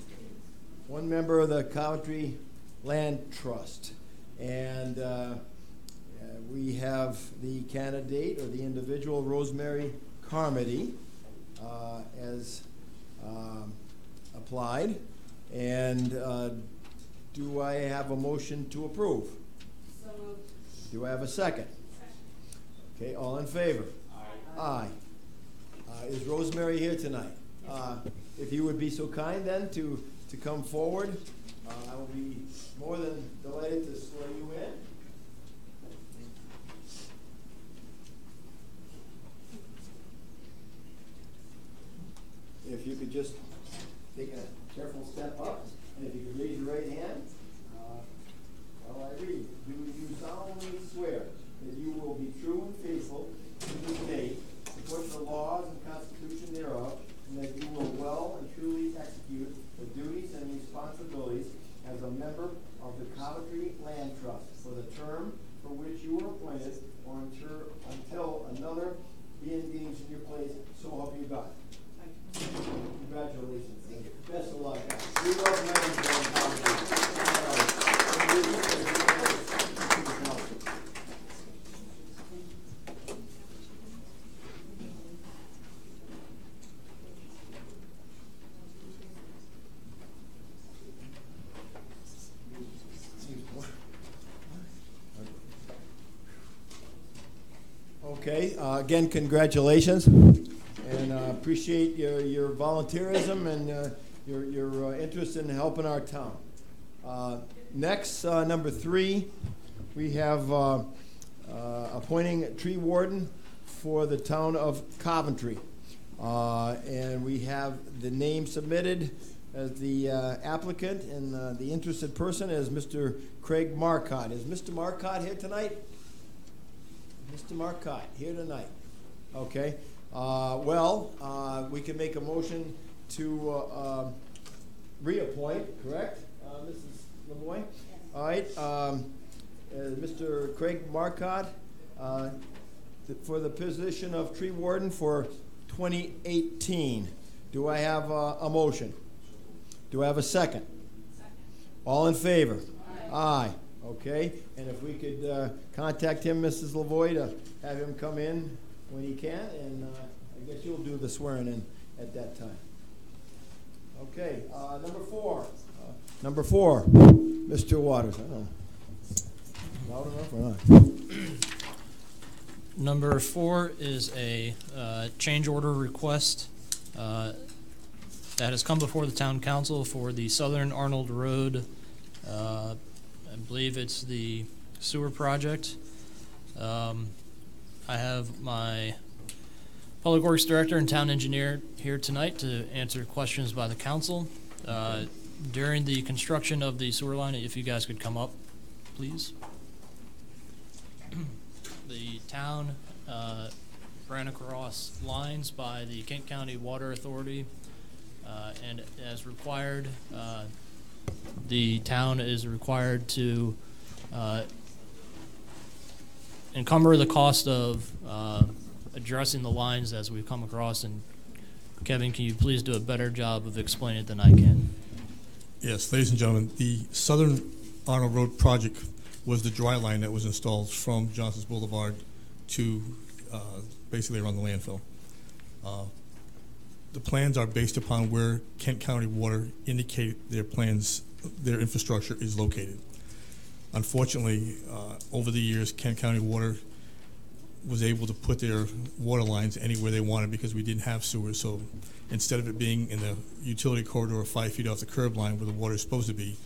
one member of the Coventry Land Trust. And we have the candidate, or the individual, Rosemary Carmody, as applied. And do I have a motion to approve? So moved. Do I have a second? Okay, all in favor? Aye. Aye. Is Rosemary here tonight? If you would be so kind then to come forward, I will be more than delighted to swear you in. If you could just take a careful step up, and if you could raise your right hand, while I read. Do you solemnly swear that you will be true and faithful to the state, support the laws and constitution thereof, and that you will well and truly execute the duties and responsibilities as a member of the Coventry Land Trust for the term for which you are appointed, or until another be engaged in your place, so help you God? Congratulations. Best of luck. We love Okay, again, congratulations, and appreciate your volunteerism and your interest in helping our town. Next, number 3, we have appointing a tree warden for the town of Coventry. And we have the name submitted as the applicant, and the interested person is Mr. Craig Marcotte. Is Mr. Marcotte here tonight? Mr. Marcotte, here tonight. Okay. We can make a motion to reappoint, correct, Mrs. LeMoy? Yes. All right. Mr. Craig Marcotte for the position of tree warden for 2018. Do I have a motion? Do I have a second? Second. All in favor? Aye. Aye. Okay, and if we could contact him, Mrs. Lavoie, to have him come in when he can, and I guess you'll do the swearing in at that time. Okay, number four, Mr. Waters. I don't know. Loud enough or not? Number 4 is a change order request that has come before the town council for the Southern Arnold Road. I believe it's the sewer project. I have my Public Works Director and Town Engineer here tonight to answer questions by the council. During the construction of the sewer line, if you guys could come up, please. The town ran across lines by the Kent County Water Authority, and as required, the town is required to encumber the cost of addressing the lines as we've come across. And Kevin, can you please do a better job of explaining it than I can? Yes, ladies and gentlemen, the Southern Arnold Road project was the dry line that was installed from Johnson's Boulevard to basically around the landfill. The plans are based upon where Kent County Water indicate their plans, their infrastructure is located. Unfortunately, over the years, Kent County Water was able to put their water lines anywhere they wanted because we didn't have sewers. So instead of it being in the utility corridor 5 feet off the curb line where the water is supposed to be,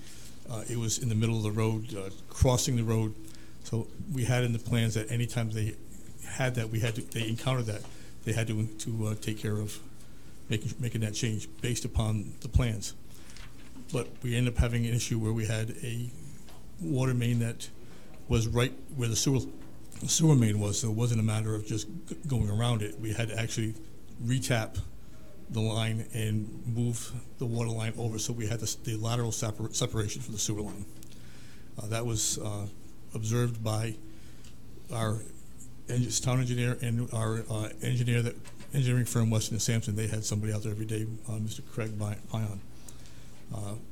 it was in the middle of the road, crossing the road. So we had in the plans that anytime they had that, they encountered that, they had to take care of making that change based upon the plans. But we ended up having an issue where we had a water main that was right where the sewer main was, so it wasn't a matter of just going around it. We had to actually retap the line and move the water line over, so we had the lateral separation for the sewer line. That was observed by our town engineer and our engineering firm, Weston and Sampson. They had somebody out there every day, Mr. Craig Pion.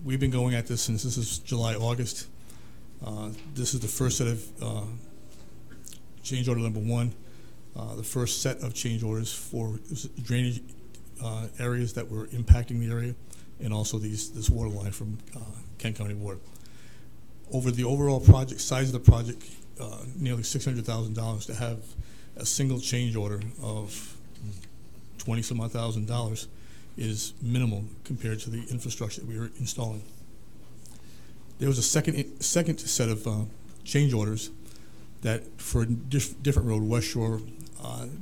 We've been going at this since this is July, August. This is the first set of change order number 1. The first set of change orders for drainage areas that were impacting the area, and also this water line from Kent County Water. Over the overall project size of the project, nearly $600,000, to have a single change order of $20-some-odd thousand is minimal compared to the infrastructure that we were installing. There was a second set of change orders that for a different road, West Shore,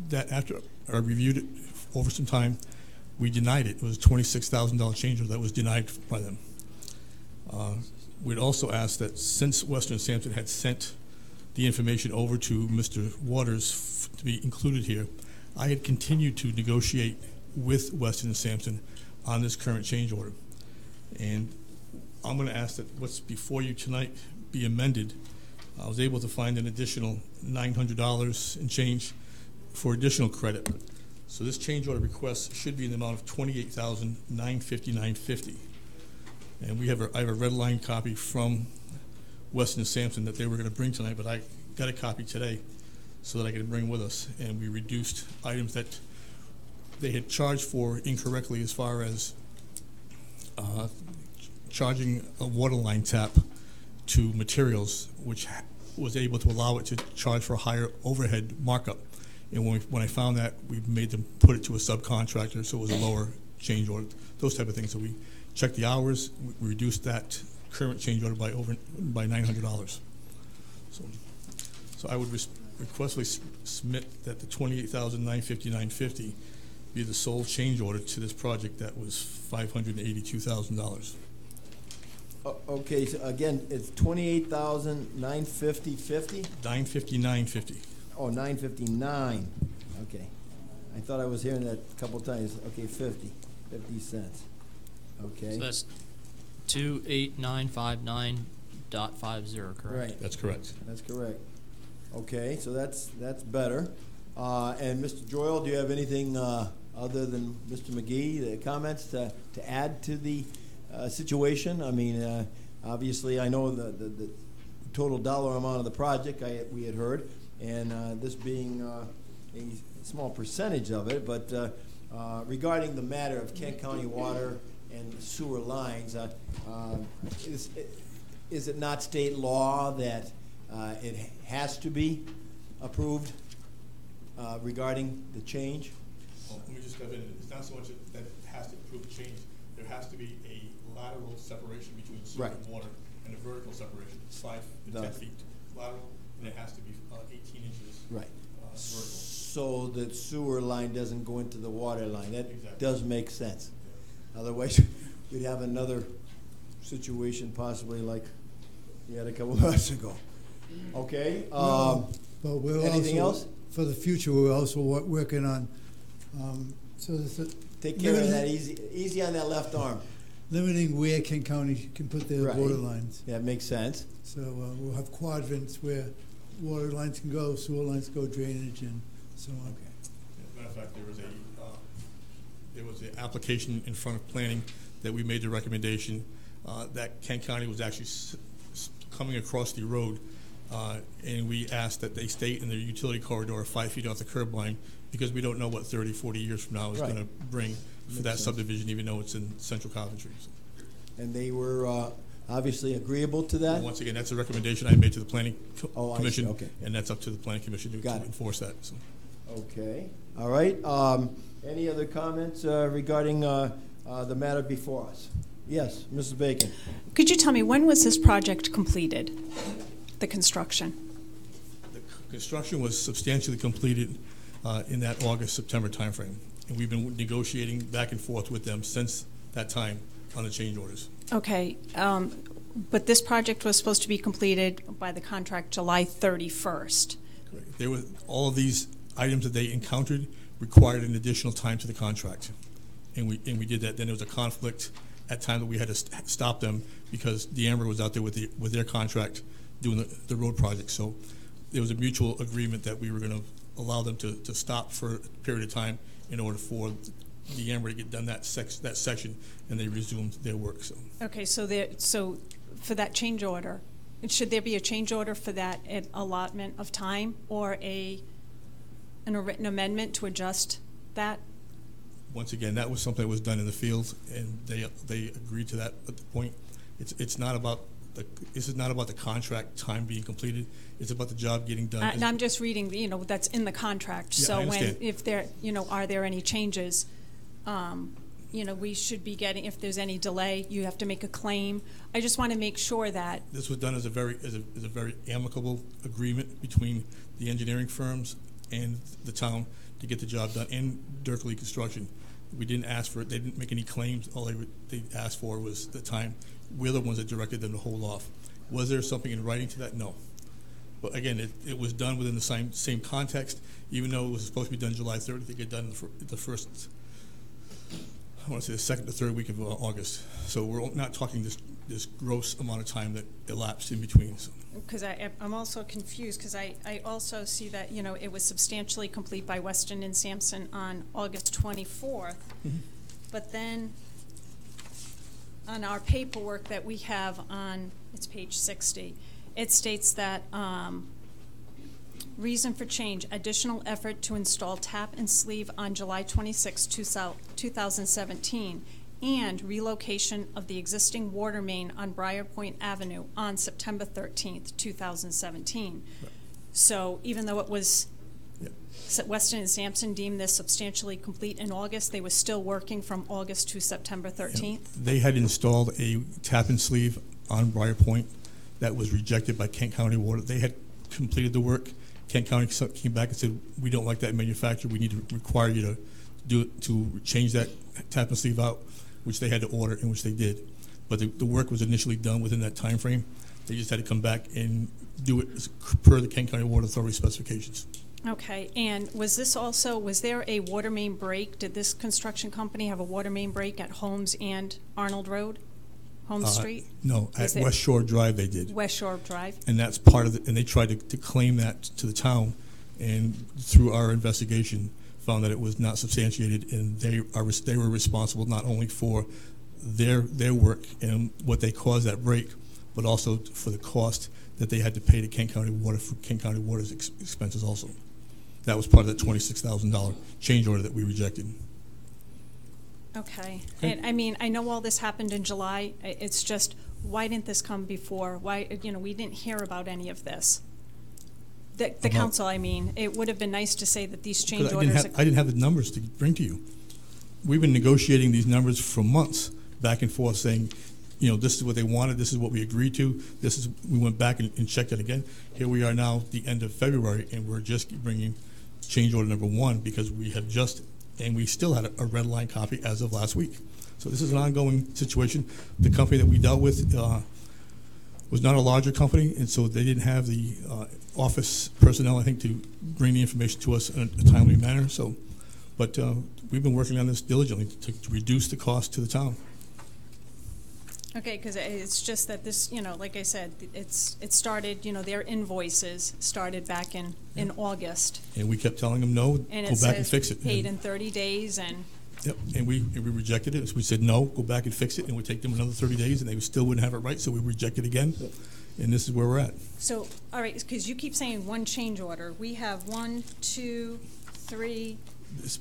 that after I reviewed it over some time, we denied it. It was a $26,000 change order that was denied by them. We'd also asked that since Western Sampson had sent the information over to Mr. Waters to be included here, I had continued to negotiate with Weston and Sampson on this current change order. And I'm going to ask that what's before you tonight be amended. I was able to find an additional $900 and change for additional credit. So this change order request should be in the amount of $28,959.50. And I have a red line copy from Weston and Sampson that they were going to bring tonight, but I got a copy today so that I could bring with us. And we reduced items that they had charged for incorrectly, as far as charging a water line tap to materials, which was able to allow it to charge for a higher overhead markup. And when I found that, we made them put it to a subcontractor, so it was a lower change order, those type of things. So we checked the hours, we reduced that current change order by $900. So I would requestfully submit that the $28,959.50 be the sole change order to this project. That was $582,000. Okay, so again, it's $28,950.50? $959.50. Oh, $959. Okay. I thought I was hearing that a couple times. Okay, 50 cents. Okay. So that's 28959.50, correct? Right. That's correct. That's correct. Okay, so that's better. And Mr. Joyle, do you have anything other than Mr. McGee, the comments to add to the situation? I mean, obviously, I know the total dollar amount of the project we had heard, and this being a small percentage of it, but regarding the matter of Kent County Water and sewer lines, is it not state law that it has to be approved regarding the change? Well, let me just step in. It's not so much that it has to approve the change. There has to be a lateral separation between sewer and water, and a vertical separation, 5 to 10 feet lateral, and it has to be 18 inches vertical. So that sewer line doesn't go into the water line. That Exactly. does make sense. Yeah. Otherwise, we'd have another situation possibly like we had a couple of months ago. Okay. But we're anything also, else? For the future, we're also working on, Take care of that easy on that left arm. limiting where Kent County can put their Right. water lines. That makes sense. So we'll have quadrants where water lines can go, sewer lines go, drainage, and so on. As a matter of fact, there was an application in front of planning that we made the recommendation that Kent County was actually coming across the road, and we asked that they stay in their utility corridor 5 feet off the curb line, because we don't know what 30, 40 years from now is Right. going to bring for that sense. subdivision, even though it's in central Coventry. So, And they were obviously agreeable to that? once again, that's a recommendation I made to the planning Oh, I see, commission, okay. and that's up to the planning commission to Got it. enforce that. So. Okay, all right. Any other comments regarding the matter before us? Yes, Mrs. Bacon. Could you tell me, when was this project completed, the construction? The construction was substantially completed in that August-September timeframe, and we've been negotiating back and forth with them since that time on the change orders. Okay, but this project was supposed to be completed by the contract July 31st. Correct. There were all of these items that they encountered required an additional time to the contract, and we did that. Then there was a conflict at time that we had to stop them because D'Amber was out there with their contract doing the road project. So there was a mutual agreement that we were going to allow them to stop for a period of time in order for D'Amber to get done that section, and they resumed their work. So. Okay, so for that change order, should there be a change order for that allotment of time, or a written amendment to adjust that? Once again, that was something that was done in the field, and they agreed to that at the point. It's not about this is not about the contract time being completed. It's about the job getting done. And I'm just reading, that's in the contract. Yeah, so I understand. if there, are there any changes? We should be getting, if there's any delay, you have to make a claim. I just want to make sure that This was done as a very amicable agreement between the engineering firms and the town to get the job done, and Dirkley Construction. We didn't ask for it. They didn't make any claims. All they asked for was the time. We're the ones that directed them to hold off. Was there something in writing to that? No. But again, it was done within the same context. Even though it was supposed to be done July 30th, it got done the first, I want to say the second to third week of August. So we're not talking this gross amount of time that elapsed in between. So. because I'm also confused, because I also see that, it was substantially complete by Weston and Sampson on August 24th. Mm-hmm. But then on our paperwork that we have on, it's page 60, it states that reason for change, additional effort to install tap and sleeve on July 26, 2017, and relocation of the existing water main on Briar Point Avenue on September 13th, 2017. Right. So even though it was, Weston and Sampson deemed this substantially complete in August, they were still working from August to September 13th? They had installed a tap and sleeve on Briar Point that was rejected by Kent County Water. They had completed the work. Kent County came back and said, we don't like that manufacturer. We need to require you to do it, to change that tap and sleeve out, which they had to order, and which they did. But the work was initially done within that time frame. They just had to come back and do it per the Kent County Water Authority specifications. Okay, and was there a water main break? Did this construction company have a water main break at Holmes and Arnold Road? Holmes Street? No, at West Shore Drive they did. West Shore Drive? And that's part of it, and they tried to claim that to the town, and through our investigation, found that it was not substantiated, and they were responsible not only for their work and what they caused that break, but also for the cost that they had to pay to Kent County Water for Kent County Water's expenses also. That was part of that $26,000 change order that we rejected. Okay. And I mean, I know all this happened in July. It's just, why didn't this come before? Why, we didn't hear about any of this. The council, I mean, it would have been nice to say that these change orders. I didn't have the numbers to bring to you. We've been negotiating these numbers for months, back and forth, saying, this is what they wanted, this is what we agreed to, we went back and checked it again. Here we are now, the end of February, and we're just bringing change order number 1 because we have and we still had a red line copy as of last week. So this is an ongoing situation. The company that we dealt with was not a larger company, and so they didn't have the office personnel, I think, to bring the information to us in a timely manner. So, but we've been working on this diligently to reduce the cost to the town. Okay, because it's just that this, like I said, it started, their invoices started back in August. And we kept telling them, no, And go it back and says fix it. paid in 30 days, and Yep, and we rejected it. So we said, no, go back and fix it, and we take them another 30 days, and they still wouldn't have it right, so we reject it again, and this is where we're at. so, all right, because you keep saying one change order. We have 1, 2, 3,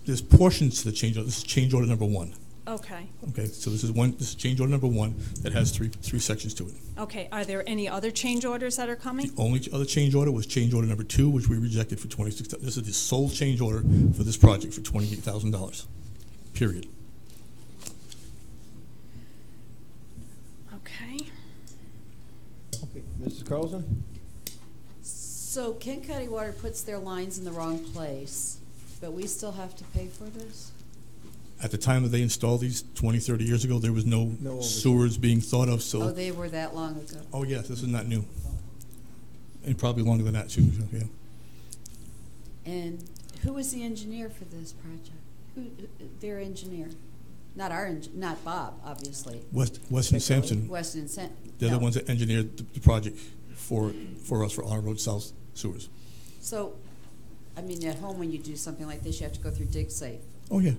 There's portions to the change order. This is change order number 1. okay. Okay, so this is change order number 1 that has three sections to it. Okay, are there any other change orders that are coming? The only other change order was change order number 2, which we rejected for $26,000. This is the sole change order for this project for $28,000, period. Okay. Okay, Mrs. Carlson? So Kent County Water puts their lines in the wrong place, but we still have to pay for this? At the time that they installed these 20, 30 years ago, there was no sewers being thought of, so. Oh, they were that long ago. Oh, yes, this is not new. And probably longer than that, too, yeah. And who was the engineer for this project? Their engineer? Not not Bob, obviously. Weston Sampson, Weston and Sampson. they're the ones that engineered the project for us, for Honor Road South sewers. So, I mean, at home when you do something like this, you have to go through DigSafe. Oh, yeah.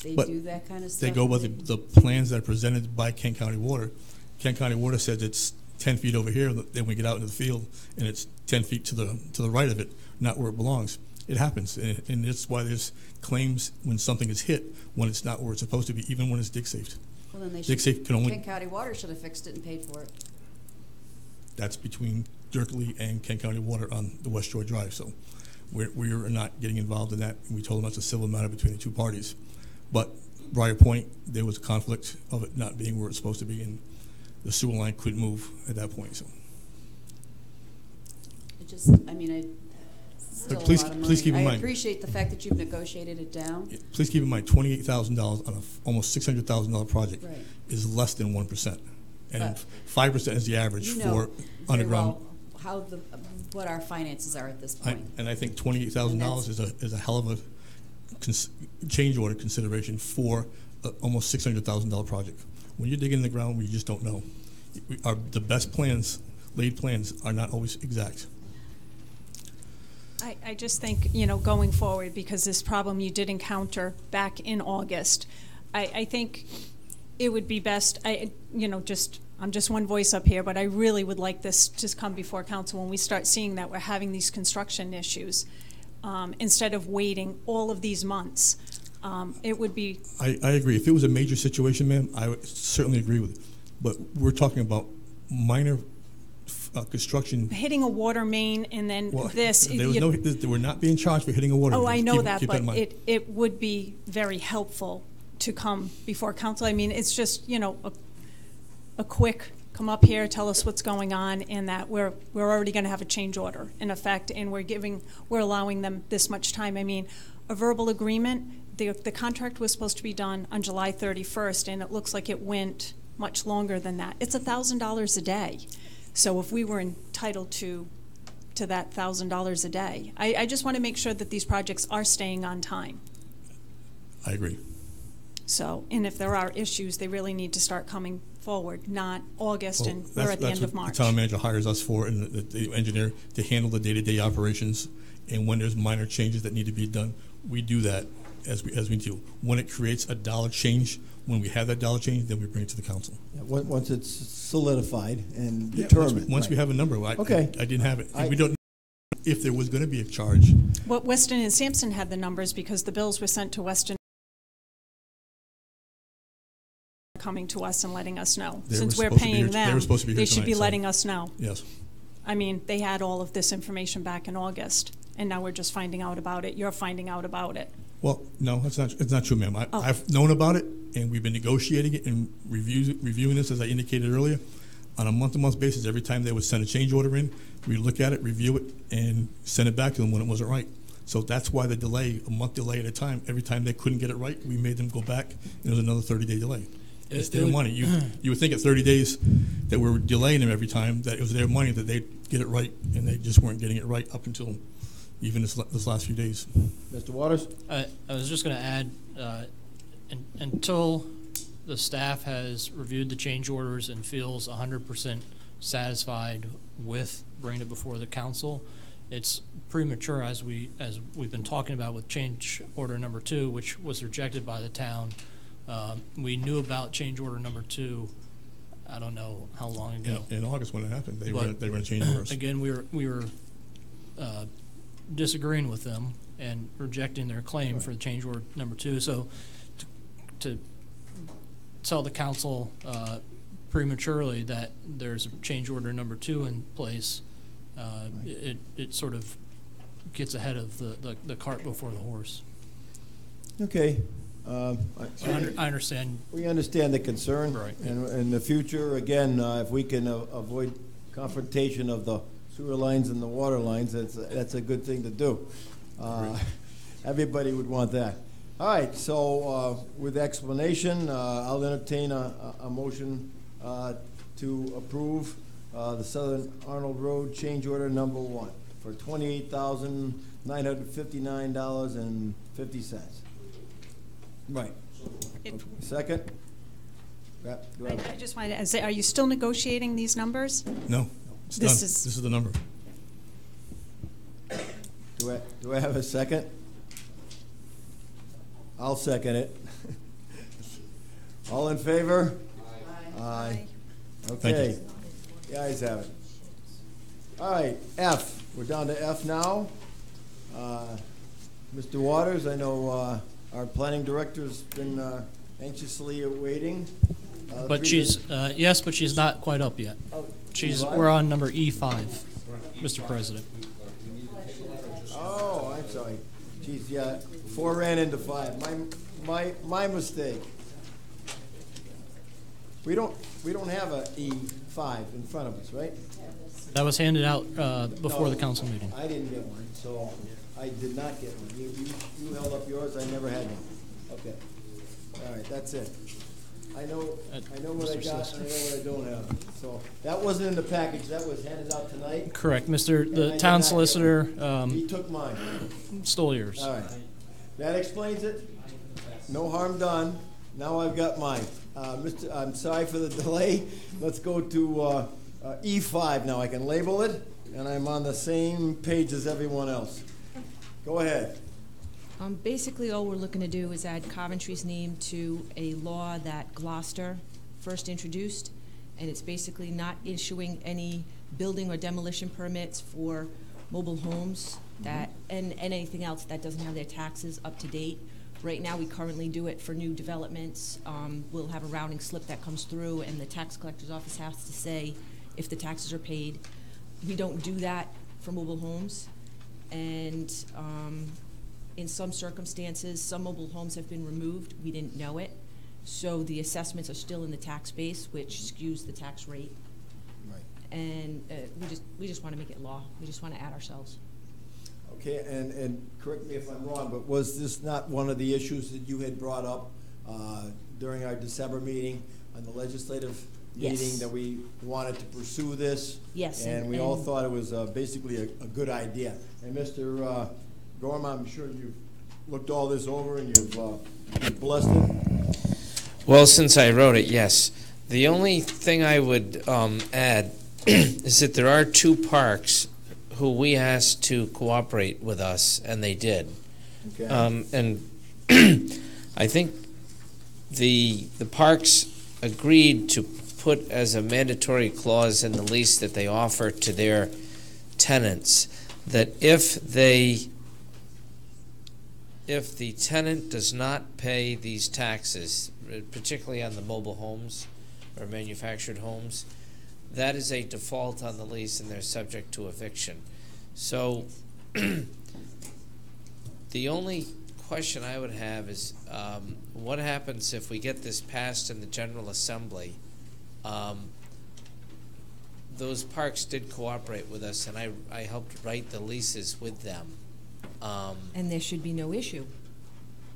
They But do that kind of stuff? They go by the plans that are presented by Kent County Water. Kent County Water says it's 10 feet over here, then we get out into the field, and it's 10 feet to the right of it, not where it belongs. It happens, and that's why there's claims when something is hit, when it's not where it's supposed to be, even when it's dig-safed. Well, then they DigSafe can only. Kent County Water should have fixed it and paid for it. That's between Dirkley and Kent County Water on the West Shore Drive, so we are not getting involved in that. We told them that's a civil matter between the two parties. But Briar Point, there was a conflict of it not being where it's supposed to be, and the sewer line couldn't move at that point. So, It just, I mean, still please- a lot of money. please keep in I mind- appreciate the fact that you've negotiated it down. please keep in mind, $28,000 on a almost $600,000 project Right. is less than 1%, and But 5% is the average You know for very underground. well what our finances are at this I point. think $28,000 is a hell of a change order consideration for a almost $600,000 project. When you're digging in the ground, we just don't know. The best plans, laid plans, are not always exact. I just think, going forward, because this problem you did encounter back in August, I think it would be best, I'm just one voice up here, but I really would like this to come before council when we start seeing that we're having these construction issues, instead of waiting all of these months. It would be. I agree. If it was a major situation, ma'am, I would certainly agree with it. But we're talking about minor construction. Hitting a water main and then this. We're not being charged for hitting a water main. Oh, I know that, keep but in mind. it would be very helpful to come before council. I mean, it's just, a quick come up here, tell us what's going on, and that we're already going to have a change order in effect, and we're allowing them this much time. I mean, a verbal agreement, the contract was supposed to be done on July 31st, and it looks like it went much longer than that. It's $1,000 a day. So if we were entitled to that $1,000 a day, I just want to make sure that these projects are staying on time. I agree. So, and if there are issues, they really need to start coming forward, not August, and we're at the end of March. That's what the town manager hires us for, and the engineer, to handle the day-to-day operations. And when there's minor changes that need to be done, we do that as we do. When it creates a dollar change, when we have that dollar change, then we bring it to the council. Yeah, once it's solidified and Yeah, determined. once we have a number, I didn't have it. We don't know if there was going to be a charge. Well, Weston and Sampson had the numbers because the bills were sent to Weston, coming to us and letting us know. Since we're paying them, they should be letting us know. Yes. I mean, they had all of this information back in August, and now we're just finding out about it. You're finding out about it. Well, no, it's not true, ma'am. I've known about it, and we've been negotiating it and reviewing this, as I indicated earlier, on a month-to-month basis. Every time they would send a change order in, we look at it, review it, and send it back to them when it wasn't right. So that's why the delay, a month delay at a time. Every time they couldn't get it right, we made them go back, and there was another 30-day delay. It's their money. You would think at 30 days that we're delaying them every time, that it was their money, that they'd get it right, and they just weren't getting it right up until even this last few days. Mr. Waters? I was just going to add, until the staff has reviewed the change orders and feels 100% satisfied with bringing it before the council. It's premature, as we've been talking about with change order number 2, which was rejected by the town. We knew about change order number 2, I don't know how long ago. In August when it happened, they were going to change orders. Again, we were disagreeing with them and rejecting their claim for the change order number 2. So to tell the council prematurely that there's a change order number 2 in place, it sort of gets ahead of the cart before the horse. Okay. I understand. We understand the concern. Right. And in the future, again, if we can avoid confrontation of the sewer lines and the water lines, that's a good thing to do. Everybody would want that. All right, so with explanation, I'll entertain a motion to approve the Southern Arnold Road change order number 1 for $28,959.50. Right. Second? Yeah, go ahead. I just wanted to say, are you still negotiating these numbers? No, it's done. This is the number. Do I have a second? I'll second it. All in favor? Aye. Okay. The ayes have it. All right, F. We're down to F now. Mr. Waters, I know our planning director's been anxiously awaiting. But she's yes, but she's not quite up yet. We're on number E5, Mr. President. Oh, I'm sorry. Geez, yeah, 4 ran into 5. My mistake. We don't have a E5 in front of us, right? That was handed out before the council meeting. I didn't get one, so I did not get one. You held up yours. I never had one. Okay. All right, that's it. I know what I got, and I know what I don't have. So that wasn't in the package. That was handed out tonight. Correct, the town solicitor. He took mine. Stole yours. All right. That explains it. No harm done. Now I've got mine. I'm sorry for the delay. Let's go to E5 now. I can label it, and I'm on the same page as everyone else. Go ahead. Basically, all we're looking to do is add Coventry's name to a law that Gloucester first introduced, and it's basically not issuing any building or demolition permits for mobile homes and anything else that doesn't have their taxes up to date. Right now, we currently do it for new developments. We'll have a rounding slip that comes through, and the tax collector's office has to say if the taxes are paid. We don't do that for mobile homes, and in some circumstances, some mobile homes have been removed. We didn't know it. So the assessments are still in the tax base, which skews the tax rate. Right. And we just want to make it law. We just want to add ourselves. Okay, and correct me if I'm wrong, but was this not one of the issues that you had brought up during our December meeting on the legislative meeting, Yes. that we wanted to pursue this? Yes. And we all thought it was basically a good idea. And Mr. Gorman, I'm sure you've looked all this over and you've blessed it. Well, since I wrote it, yes. The only thing I would add is that there are 2 parks who we asked to cooperate with us, and they did. Okay. And I think the parks agreed to put as a mandatory clause in the lease that they offer to their tenants that if the tenant does not pay these taxes, particularly on the mobile homes or manufactured homes, that is a default on the lease and they're subject to eviction. So the only question I would have is what happens if we get this passed in the General Assembly? Those parks did cooperate with us, and I helped write the leases with them. And there should be no issue,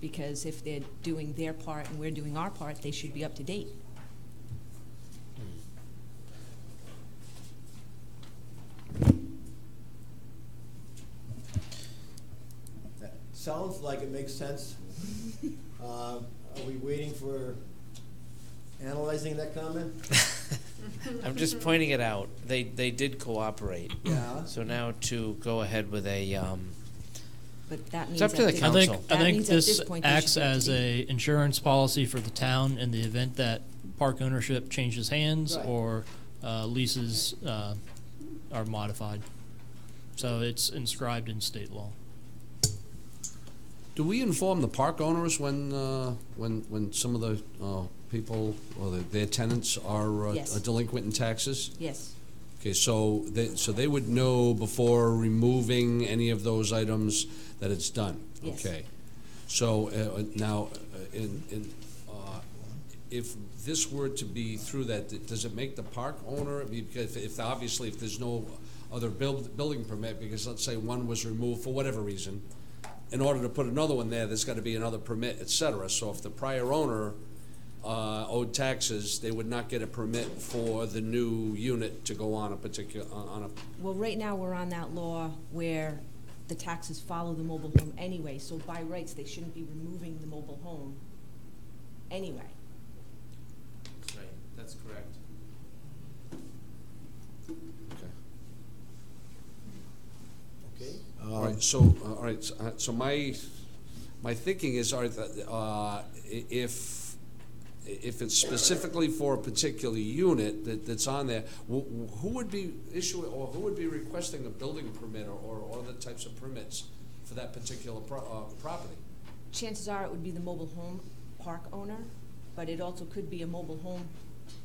because if they're doing their part and we're doing our part, they should be up to date. That sounds like it makes sense. Are we waiting for analyzing that comment? I'm just pointing it out. They did cooperate. Yeah. So now to go ahead with a, But that means it's up to the that council. I think means at this this point they acts should have to as be- a insurance policy for the town in the event that park ownership changes hands Right. or leases are modified. So it's inscribed in state law. Do we inform the park owners when some of the people or their tenants are Yes. delinquent in taxes? Yes. Okay, so they would know before removing any of those items that it's done? Yes. Okay. So now, if this were to be through that, does it make the park owner, because if obviously if there's no other building permit, because let's say one was removed for whatever reason, in order to put another one there, there's got to be another permit, et cetera. So if the prior owner owed taxes, they would not get a permit for the new unit to go on a particular, on a, Well, right now, we're on that law where the taxes follow the mobile home anyway, so by rights, they shouldn't be removing the mobile home anyway. Right, that's correct. okay. All right, so my thinking is, all right, if it's specifically for a particular unit that's on there, who would be issuing, or who would be requesting a building permit or other types of permits for that particular property? Chances are it would be the mobile home park owner, but it also could be a mobile home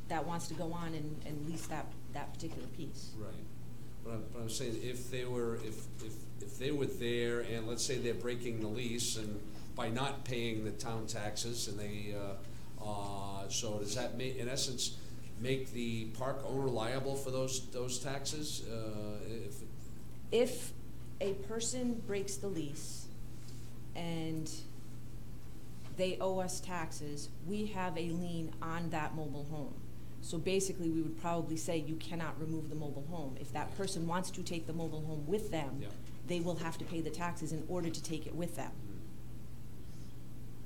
that wants to go on and lease that particular piece. Right. But I'm saying if they were there, and let's say they're breaking the lease and by not paying the town taxes, and they so does that in essence make the park owner liable for those taxes? If a person breaks the lease and they owe us taxes, we have a lien on that mobile home. So basically, we would probably say you cannot remove the mobile home. If that person wants to take the mobile home with them, Yeah. they will have to pay the taxes in order to take it with them.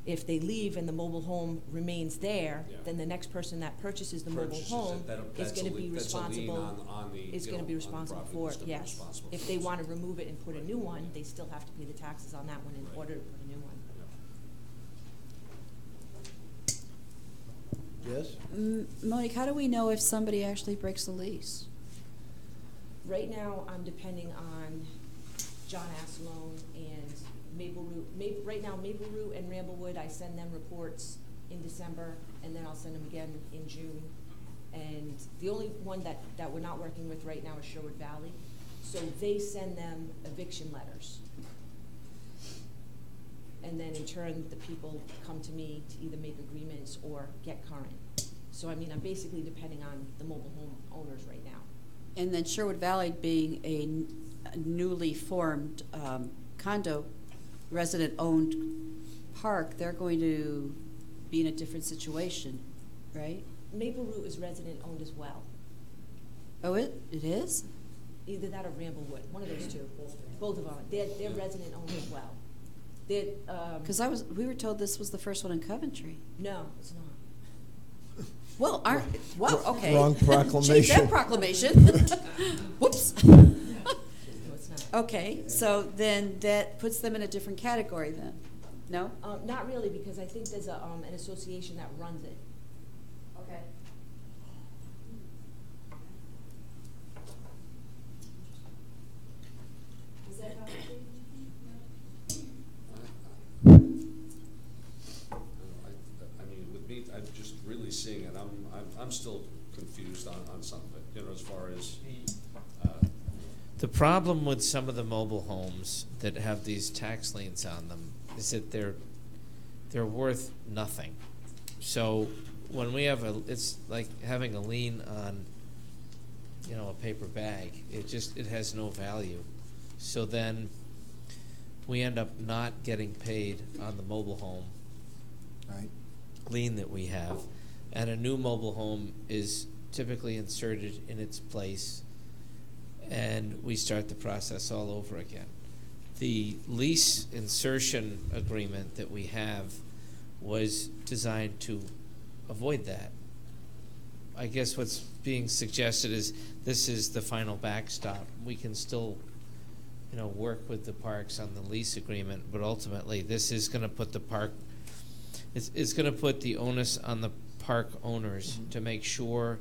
If they leave and the mobile home remains there, Yeah. then the next person that purchases the mobile Purchases home it, is that's going a to be lien- that's a lien responsible. on the, Is you going to know, be on the responsible property, for that's it, gonna be yes. responsible If for they it. want to remove it and put a new one, they still have to pay the taxes on that one in Right. order to put a new one. Yes? Monique, how do we know if somebody actually breaks the lease? Right now, I'm depending on John Assalone and Maple Root. Right now, Maple Root and Ramblewood, I send them reports in December, and then I'll send them again in June. And the only one that we're not working with right now is Sherwood Valley. So they send them eviction letters. And then in turn, the people come to me to either make agreements or get current. So I mean, I'm basically depending on the mobile home owners right now. And then Sherwood Valley being a newly formed condo, resident-owned park, they're going to be in a different situation, right? Maple Root is resident-owned as well. Oh, it is? Either that or Ramblewood, one of those two. Both of them. They're resident-owned as well. Because we were told this was the first one in Coventry. No, it's not. Well, okay. Wrong Change proclamation. that proclamation. Whoops. No, it's not. Okay, so then that puts them in a different category then? No? Not really, because I think there's an association that runs it. Okay. Is that how I mean, with me, I'm just really seeing it. I'm still confused on some of it. You know, as far as The problem with some of the mobile homes that have these tax liens on them is that they're worth nothing. So when we have it's like having a lien on, you know, a paper bag. It has no value. So then we end up not getting paid on the mobile home Right. lien that we have, and a new mobile home is typically inserted in its place, and we start the process all over again. The lease insertion agreement that we have was designed to avoid that. I guess what's being suggested is this is the final backstop. We can still, work with the parks on the lease agreement, but ultimately this is going to put the park, it's going to put the onus on the park owners to make sure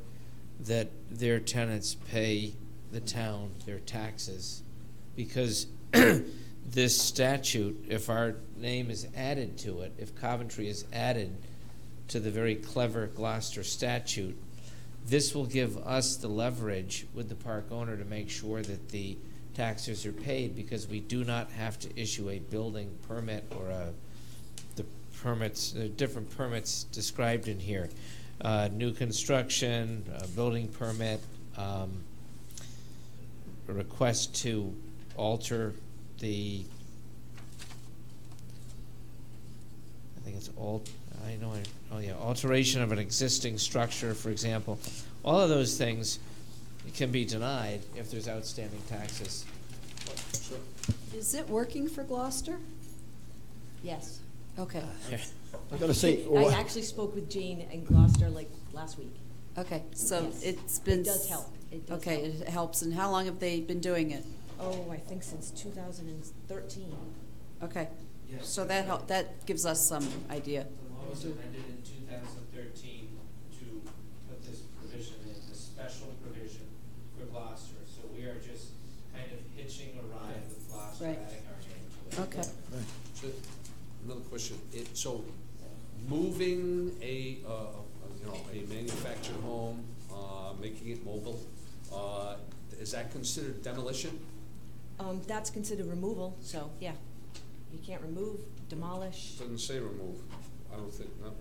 that their tenants pay the town their taxes, because this statute, if our name is added to it, if Coventry is added to the very clever Gloucester statute, this will give us the leverage with the park owner to make sure that the taxes are paid, because we do not have to issue a building permit or the permits, different permits described in here. New construction, building permit, a request to alter the, I think it's alteration of an existing structure, for example. All of those things can be denied if there's outstanding taxes. Is it working for Gloucester? Yes. Okay. I'm gonna say. I actually spoke with Jane in Gloucester like last week. Okay, so Yes. it's been. It does help. It does Okay, help. it helps. And how long have they been doing it? Oh, I think since 2013. Okay, so that gives us some idea. The law was amended in 2013 to put this provision in, the special provision for Gloucester. So we are just kind of hitching a ride with Gloucester, Right. adding our name to it. Okay. So, another question. So, moving a manufactured home, making it mobile, is that considered demolition? That's considered removal, so yeah. You can't remove, demolish. Doesn't say remove. I don't think, no.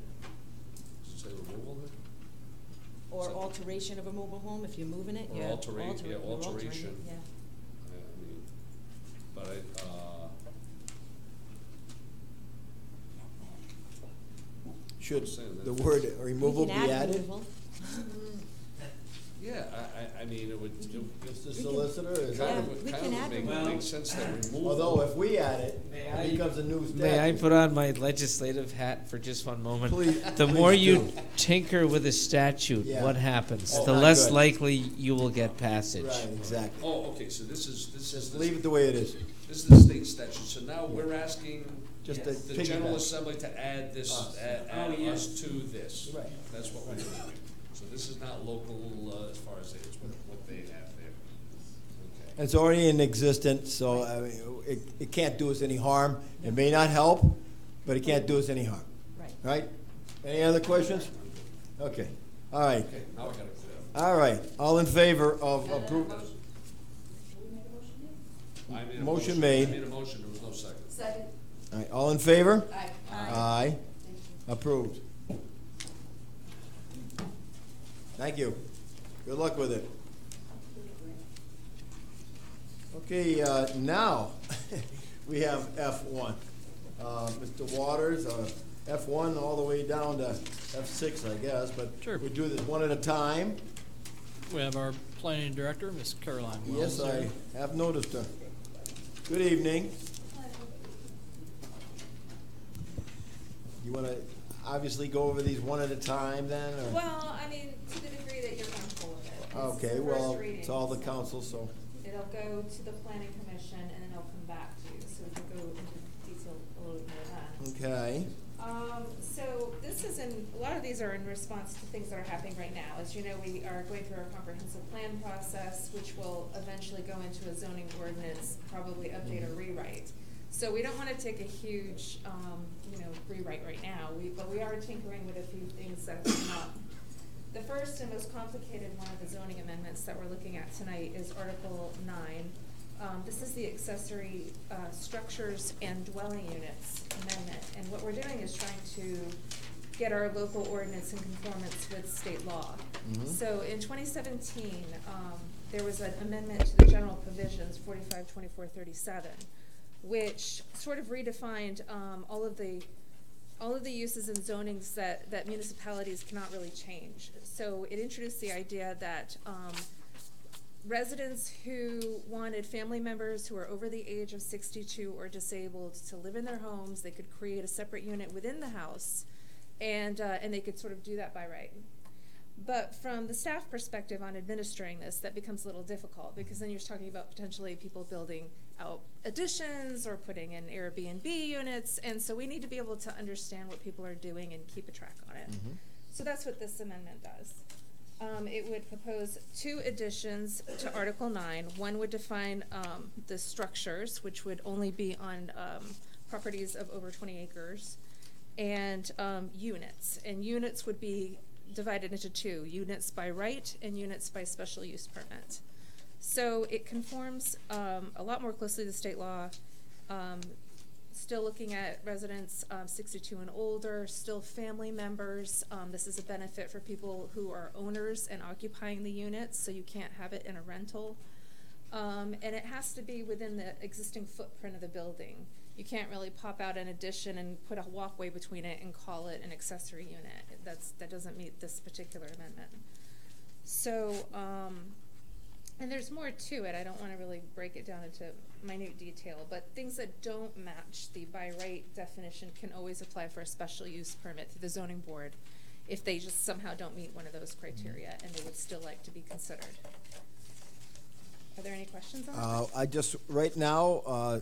Does it say removal there? Or So- alteration of a mobile home, if you're moving it, Or you're alteration. you're altering it, yeah. I mean, but Should saying the that- word removal We be can add added? removal. yeah, I mean, it would, Mr. Solicitor, is Yeah, that? we kind can of add make, removal. make sense that removal. Although if we add it, May it I- becomes a new statute. May I put on my legislative hat for just one moment? Please- The please more do. you tinker with a statute, Yeah. what happens? Oh, The not less good. likely you will get passage. Right, exactly. Oh, okay, so this is Just leave it the way it is. This is the state statute, so now we're asking Just the to General piggyback. Assembly to add this, Us. add us to this. Right. That's what we're doing. So this is not local, as far as it's what they have there. Okay. It's already in existence, so I mean, it can't do us any harm. It may not help, but it can't do us any harm. Right. Right? Any other questions? Okay. All right. Okay, now I got it clear. All right. All in favor of approval? I made a Motion made. I made a motion, there was no second. Second. All right. All in favor? Aye. Aye. Approved. Thank you. Good luck with it. Okay, now, we have F1. Mr. Waters, F1 all the way down to F6, I guess, but Sure. we do this one at a time. We have our planning director, Ms. Caroline Yes, Wells. I have noticed her. Good evening. You want to obviously go over these one at a time then, or? Well, I mean, to the degree that you're comfortable with it. It's Okay, the well, first reading, it's all the so council, so. It'll go to the planning commission and then it'll come back to you, so we can go into detail a little bit more then. Okay. So this is a lot of these are in response to things that are happening right now. As you know, we are going through our comprehensive plan process, which will eventually go into a zoning ordinance, probably update or rewrite. So we don't want to take a huge, rewrite right now, but we are tinkering with a few things that have come up. The first and most complicated one of the zoning amendments that we're looking at tonight is Article 9. This is the accessory structures and dwelling units amendment. And what we're doing is trying to get our local ordinance in conformance with state law. So in 2017, there was an amendment to the general provisions, 452437, which sort of redefined all of the uses and zonings that municipalities cannot really change. So it introduced the idea that residents who wanted family members who are over the age of 62 or disabled to live in their homes, they could create a separate unit within the house, and they could sort of do that by right. But from the staff perspective on administering this, that becomes a little difficult because then you're talking about potentially people building out additions or putting in Airbnb units. And so we need to be able to understand what people are doing and keep a track on it. So that's what this amendment does. It would propose 2 additions to Article 9. One would define the structures, which would only be on properties of over 20 acres, and units. And units would be divided into 2, units by right and units by special use permit. So it conforms a lot more closely to state law, still looking at residents 62 and older, still family members. This is a benefit for people who are owners and occupying the units, so you can't have it in a rental. And it has to be within the existing footprint of the building. You can't really pop out an addition and put a walkway between it and call it an accessory unit. That doesn't meet this particular amendment. So, and there's more to it. I don't want to really break it down into minute detail, but things that don't match the by right definition can always apply for a special use permit through the zoning board if they just somehow don't meet one of those criteria and they would still like to be considered. Are there any questions on that? I just, right now,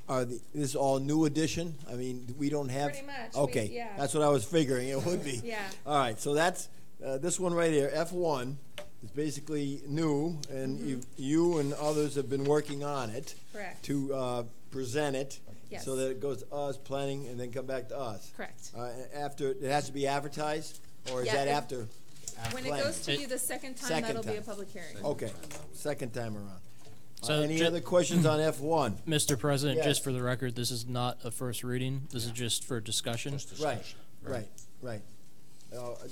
this is all new addition? I mean, we don't have? Pretty much. Okay, Yeah. that's what I was figuring it would be. Yeah. All right, so that's, this one right here, F1, is basically new, and you and others have been working on it. Correct. To present it. Yes. So that it goes to us, planning, and then come back to us. Correct. After, it has to be advertised, or is Yeah, that if- after? When it planning? goes to you the second time, Second that'll be a time. public hearing. Okay, second time around. So Any ju- other questions on F1? Mr. President, Yes. just for the record, this is not a first reading. This is just for discussion. Right.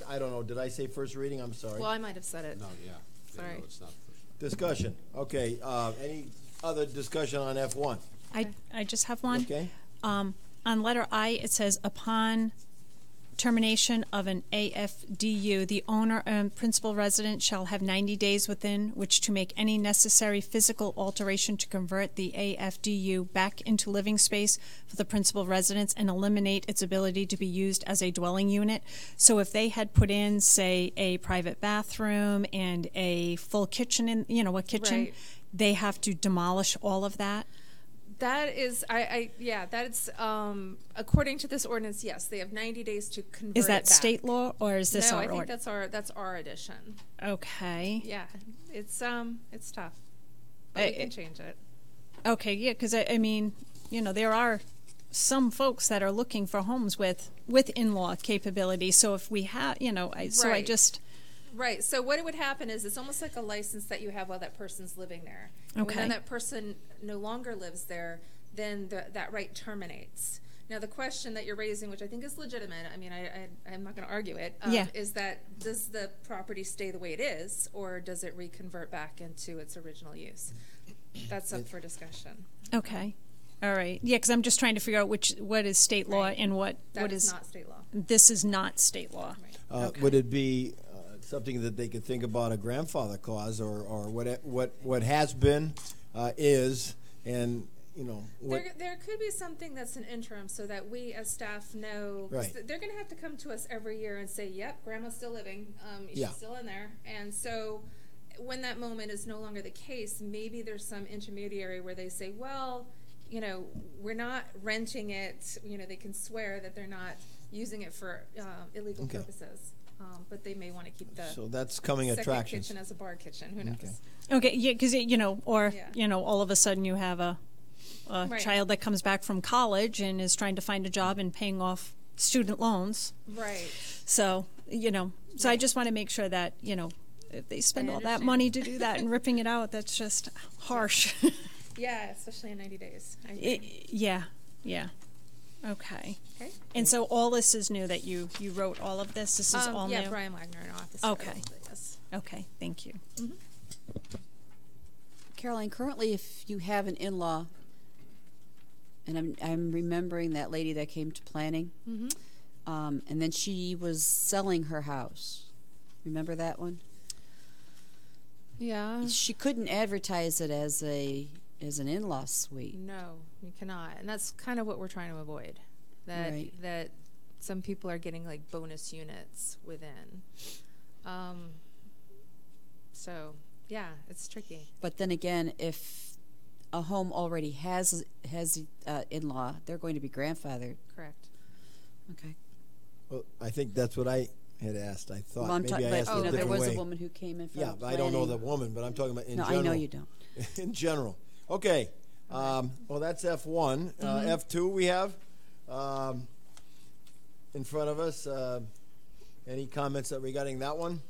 I don't know, did I say first reading? I'm sorry. Well, I might have said it. No, yeah. Sorry. No, it's not. Discussion, okay, any other discussion on F1? I just have one. Okay. On letter I, it says, upon termination of an AFDU, the owner and principal resident shall have 90 days within which to make any necessary physical alteration to convert the AFDU back into living space for the principal residence and eliminate its ability to be used as a dwelling unit. So if they had put in, say, a private bathroom and a full kitchen, a kitchen, Right. they have to demolish all of that? That is, that's, according to this ordinance, yes, they have 90 days to convert Is it that back. state law or is this No, our I think ordinance? that's our addition. Okay. Yeah, it's tough. But we can change it. Okay, yeah, because I mean, there are some folks that are looking for homes with in-law capability. So if we have, Right. Right. So what would happen is it's almost like a license that you have while that person's living there. And Okay. when then that person no longer lives there, then that right terminates. Now, the question that you're raising, which I think is legitimate, I mean, I'm not going to argue it, Yeah. is that does the property stay the way it is, or does it reconvert back into its original use? That's up for discussion. Okay. All right. Yeah, because I'm just trying to figure out what is state law and what That is is not state law. This is not state law. Okay. Would it be something that they could think about a grandfather clause, or what has been, is, and, what? There could be something that's an interim so that we as staff know, 'cause Right. they're going to have to come to us every year and say, yep, grandma's still living, she's Yeah. still in there. And so when that moment is no longer the case, maybe there's some intermediary where they say, well, we're not renting it, they can swear that they're not using it for illegal Okay. purposes. But they may want to keep the So that's coming second attractions. kitchen as a bar kitchen, who knows? Okay. Okay, yeah, because all of a sudden you have a Right. child that comes back from college and is trying to find a job and paying off student loans. Right. So I just want to make sure that if they spend I all that understand. money to do that and ripping it out, that's just harsh. Yeah, especially in 90 days. I agree. Yeah. Okay. Okay. And so all this is new that you wrote all of this? This is all new? Yeah, Brian Wagner in office. Okay. Yes. Okay, thank you. Caroline, currently if you have an in-law, and I'm remembering that lady that came to planning, and then she was selling her house. Remember that one? Yeah. She couldn't advertise it as an in-law suite. No, you cannot. And that's kind of what we're trying to avoid. That Right. that some people are getting like bonus units within. So, yeah, it's tricky. But then again, if a home already has in-law, they're going to be grandfathered. Correct. Okay. Well, I think that's what I had asked. I thought Well, I'm maybe I but, asked it a there different was way. a woman who came in for Yeah, but I don't know the planning. woman, but I'm talking about in No, general. I know you don't. In general. Okay. Well, that's F1. F2 we have in front of us. Any comments regarding that one?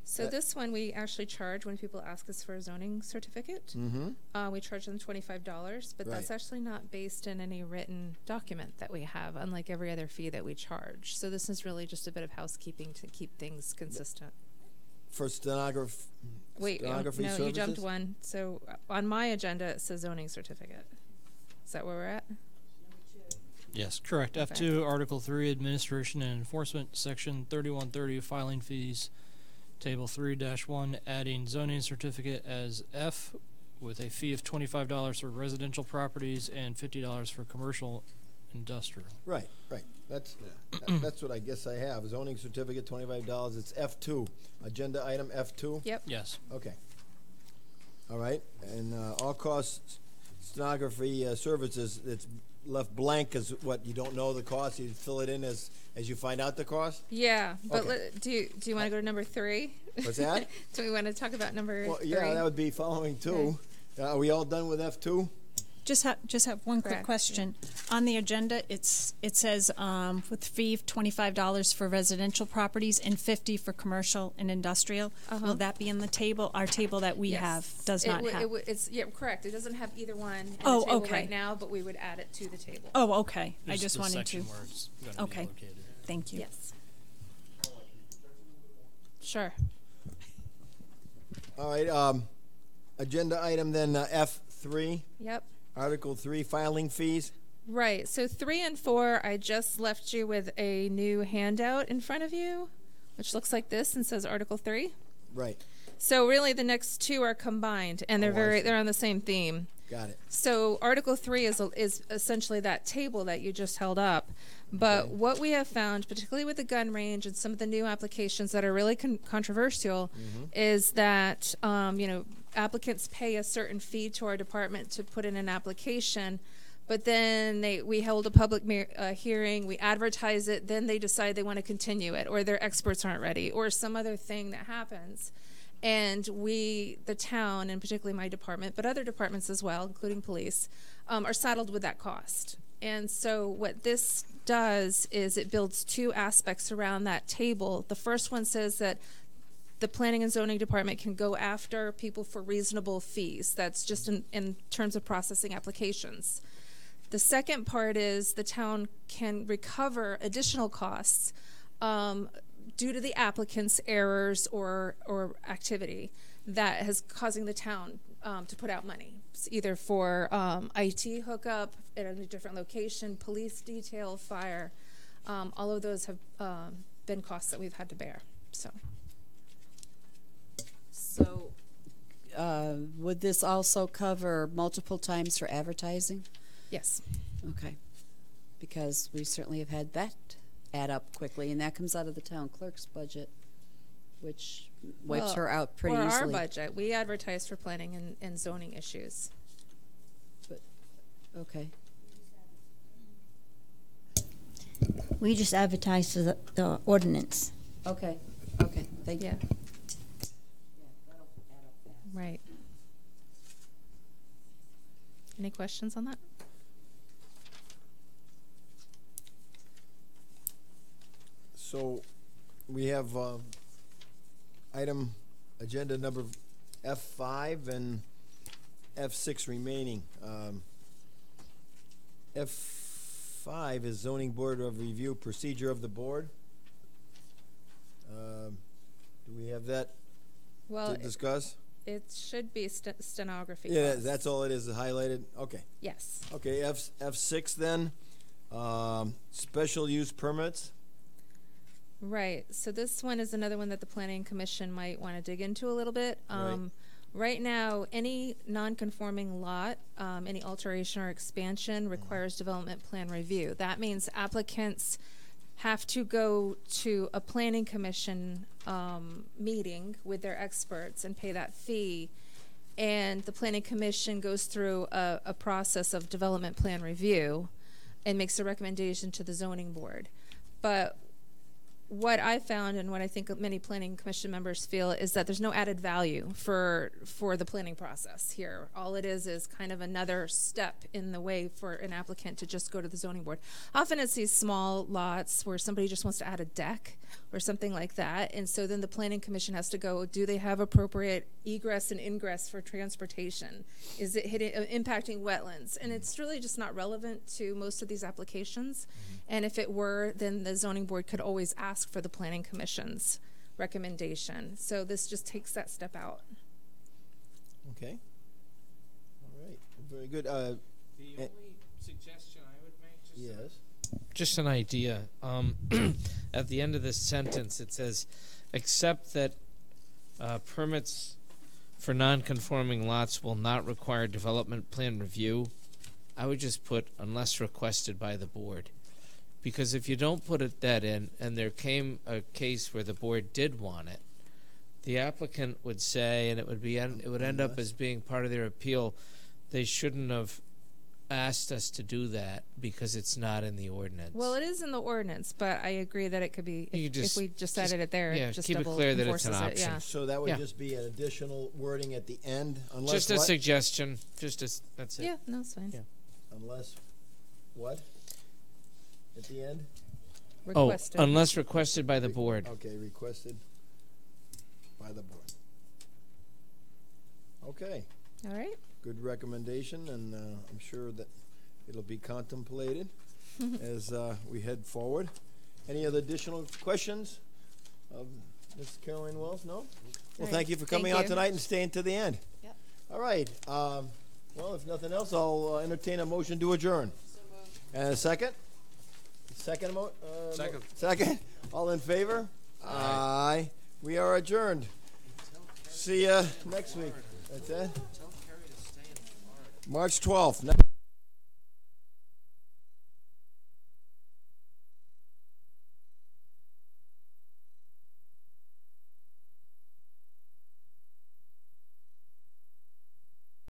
So this one we actually charge when people ask us for a zoning certificate. Mm-hmm. We charge them $25, but that's Right. actually not based in any written document that we have, unlike every other fee that we charge. So this is really just a bit of housekeeping to keep things consistent. For stenography No, services? you jumped one. So on my agenda, it says zoning certificate. Is that where we're at? Yes, correct. Okay. F2, Article 3, Administration and Enforcement, Section 3130, Filing Fees, Table 3-1, adding zoning certificate as F with a fee of $25 for residential properties and $50 for commercial industrial. Right. That's what I guess I have. Zoning certificate, $25. It's F2. Agenda item F2? Yep. Yes. Okay. All right. And all costs stenography services, it's left blank as what, you don't know the cost, you fill it in as you find out the cost? Yeah, but Okay. do you want to go to number 3? What's that? Do we want to talk about number Well, 3? yeah, that would be following two. Are we all done with F2? Just have one quick Correct, question. On the agenda, it says with fee of $25 for residential properties and $50 for commercial and industrial. Will that be in the table? Our table that we have does not have. It's correct. It doesn't have either one in Oh, the table okay. right now, but we would add it to the table. Oh, okay. I There's just the wanted section to. where it's gonna be Okay. located. Thank you. Yes. Sure. All right. Agenda item then F3, Yep. Article 3, filing fees. Right. So 3 and 4, I just left you with a new handout in front of you, which looks like this and says Article 3. Right. So really, the next two are combined, and Oh, I see. they're on the same theme. Got it. So Article 3 is essentially that table that you just held up. But what we have found, particularly with the gun range and some of the new applications that are really controversial, is that applicants pay a certain fee to our department to put in an application. But then we hold a public hearing, we advertise it, then they decide they want to continue it, or their experts aren't ready, or some other thing that happens. And we, the town, and particularly my department, but other departments as well, including police, are saddled with that cost. And so what this does is it builds two aspects around that table. The first one says that the planning and zoning department can go after people for reasonable fees. That's just in terms of processing applications. The second part is the town can recover additional costs due to the applicant's errors or activity that is causing the town to put out money, either for IT hookup at a different location, police detail, fire. All of those have been costs that we've had to bear. So, would this also cover multiple times for advertising? Yes. Okay. Because we certainly have had that add up quickly, and that comes out of the town clerk's budget, which wipes her out pretty or easily. our budget. We advertise for planning and zoning issues. Okay. We just advertise for the ordinance. Okay. Okay. Thank you. Yeah. Right. Any questions on that? So we have agenda number F5 and F6 remaining. F5 is zoning board of review procedure of the board. Do we have that Well, to discuss? it should be stenography. Yeah, costs. that's all it is, highlighted. Okay. Yes. Okay, F6 then, special use permits. Right. So this one is another one that the Planning Commission might want to dig into a little bit. Right. Right now, any non-conforming lot, any alteration or expansion requires development plan review. That means applicants have to go to a planning commission meeting with their experts and pay that fee. And the planning commission goes through a process of development plan review and makes a recommendation to the zoning board. But what I found, and what I think many planning commission members feel, is that there's no added value for the planning process here. All it is kind of another step in the way for an applicant to just go to the zoning board. Often it's these small lots where somebody just wants to add a deck or something like that, and so then the planning commission has to go, do they have appropriate egress and ingress for transportation? Is it impacting wetlands? And it's really just not relevant to most of these applications. And if it were, then the zoning board could always ask for the planning commission's recommendation. So this just takes that step out. Okay. All right. Very good. The only suggestion I would make, Yes. just an idea. At the end of this sentence, it says, except that permits for non-conforming lots will not require development plan review. I would just put unless requested by the board. Because if you don't put that in, and there came a case where the board did want it, the applicant would say, and it would end up as being part of their appeal, they shouldn't have asked us to do that because it's not in the ordinance. Well, it is in the ordinance, but I agree that it could be, if we just added it there, yeah, it just keep it double clear that it's an enforces it, option. yeah. So that would Yeah. just be an additional wording at the end, unless Just a what? suggestion. That's it. Yeah, no, it's fine. Yeah. Unless what? At the end? Requested. Oh, unless requested by the board. Okay, requested by the board. Okay. All right. Good recommendation, and I'm sure that it'll be contemplated as we head forward. Any other additional questions of Ms. Caroline Wells? No? Well, right. thank you for Thank coming out you. tonight and staying to the end. Yep. All right. Well, if nothing else, I'll entertain a motion to adjourn. And a second? Second? Second. Second? All in favor? Aye. We are adjourned. See ya next week. That's it. March 12th.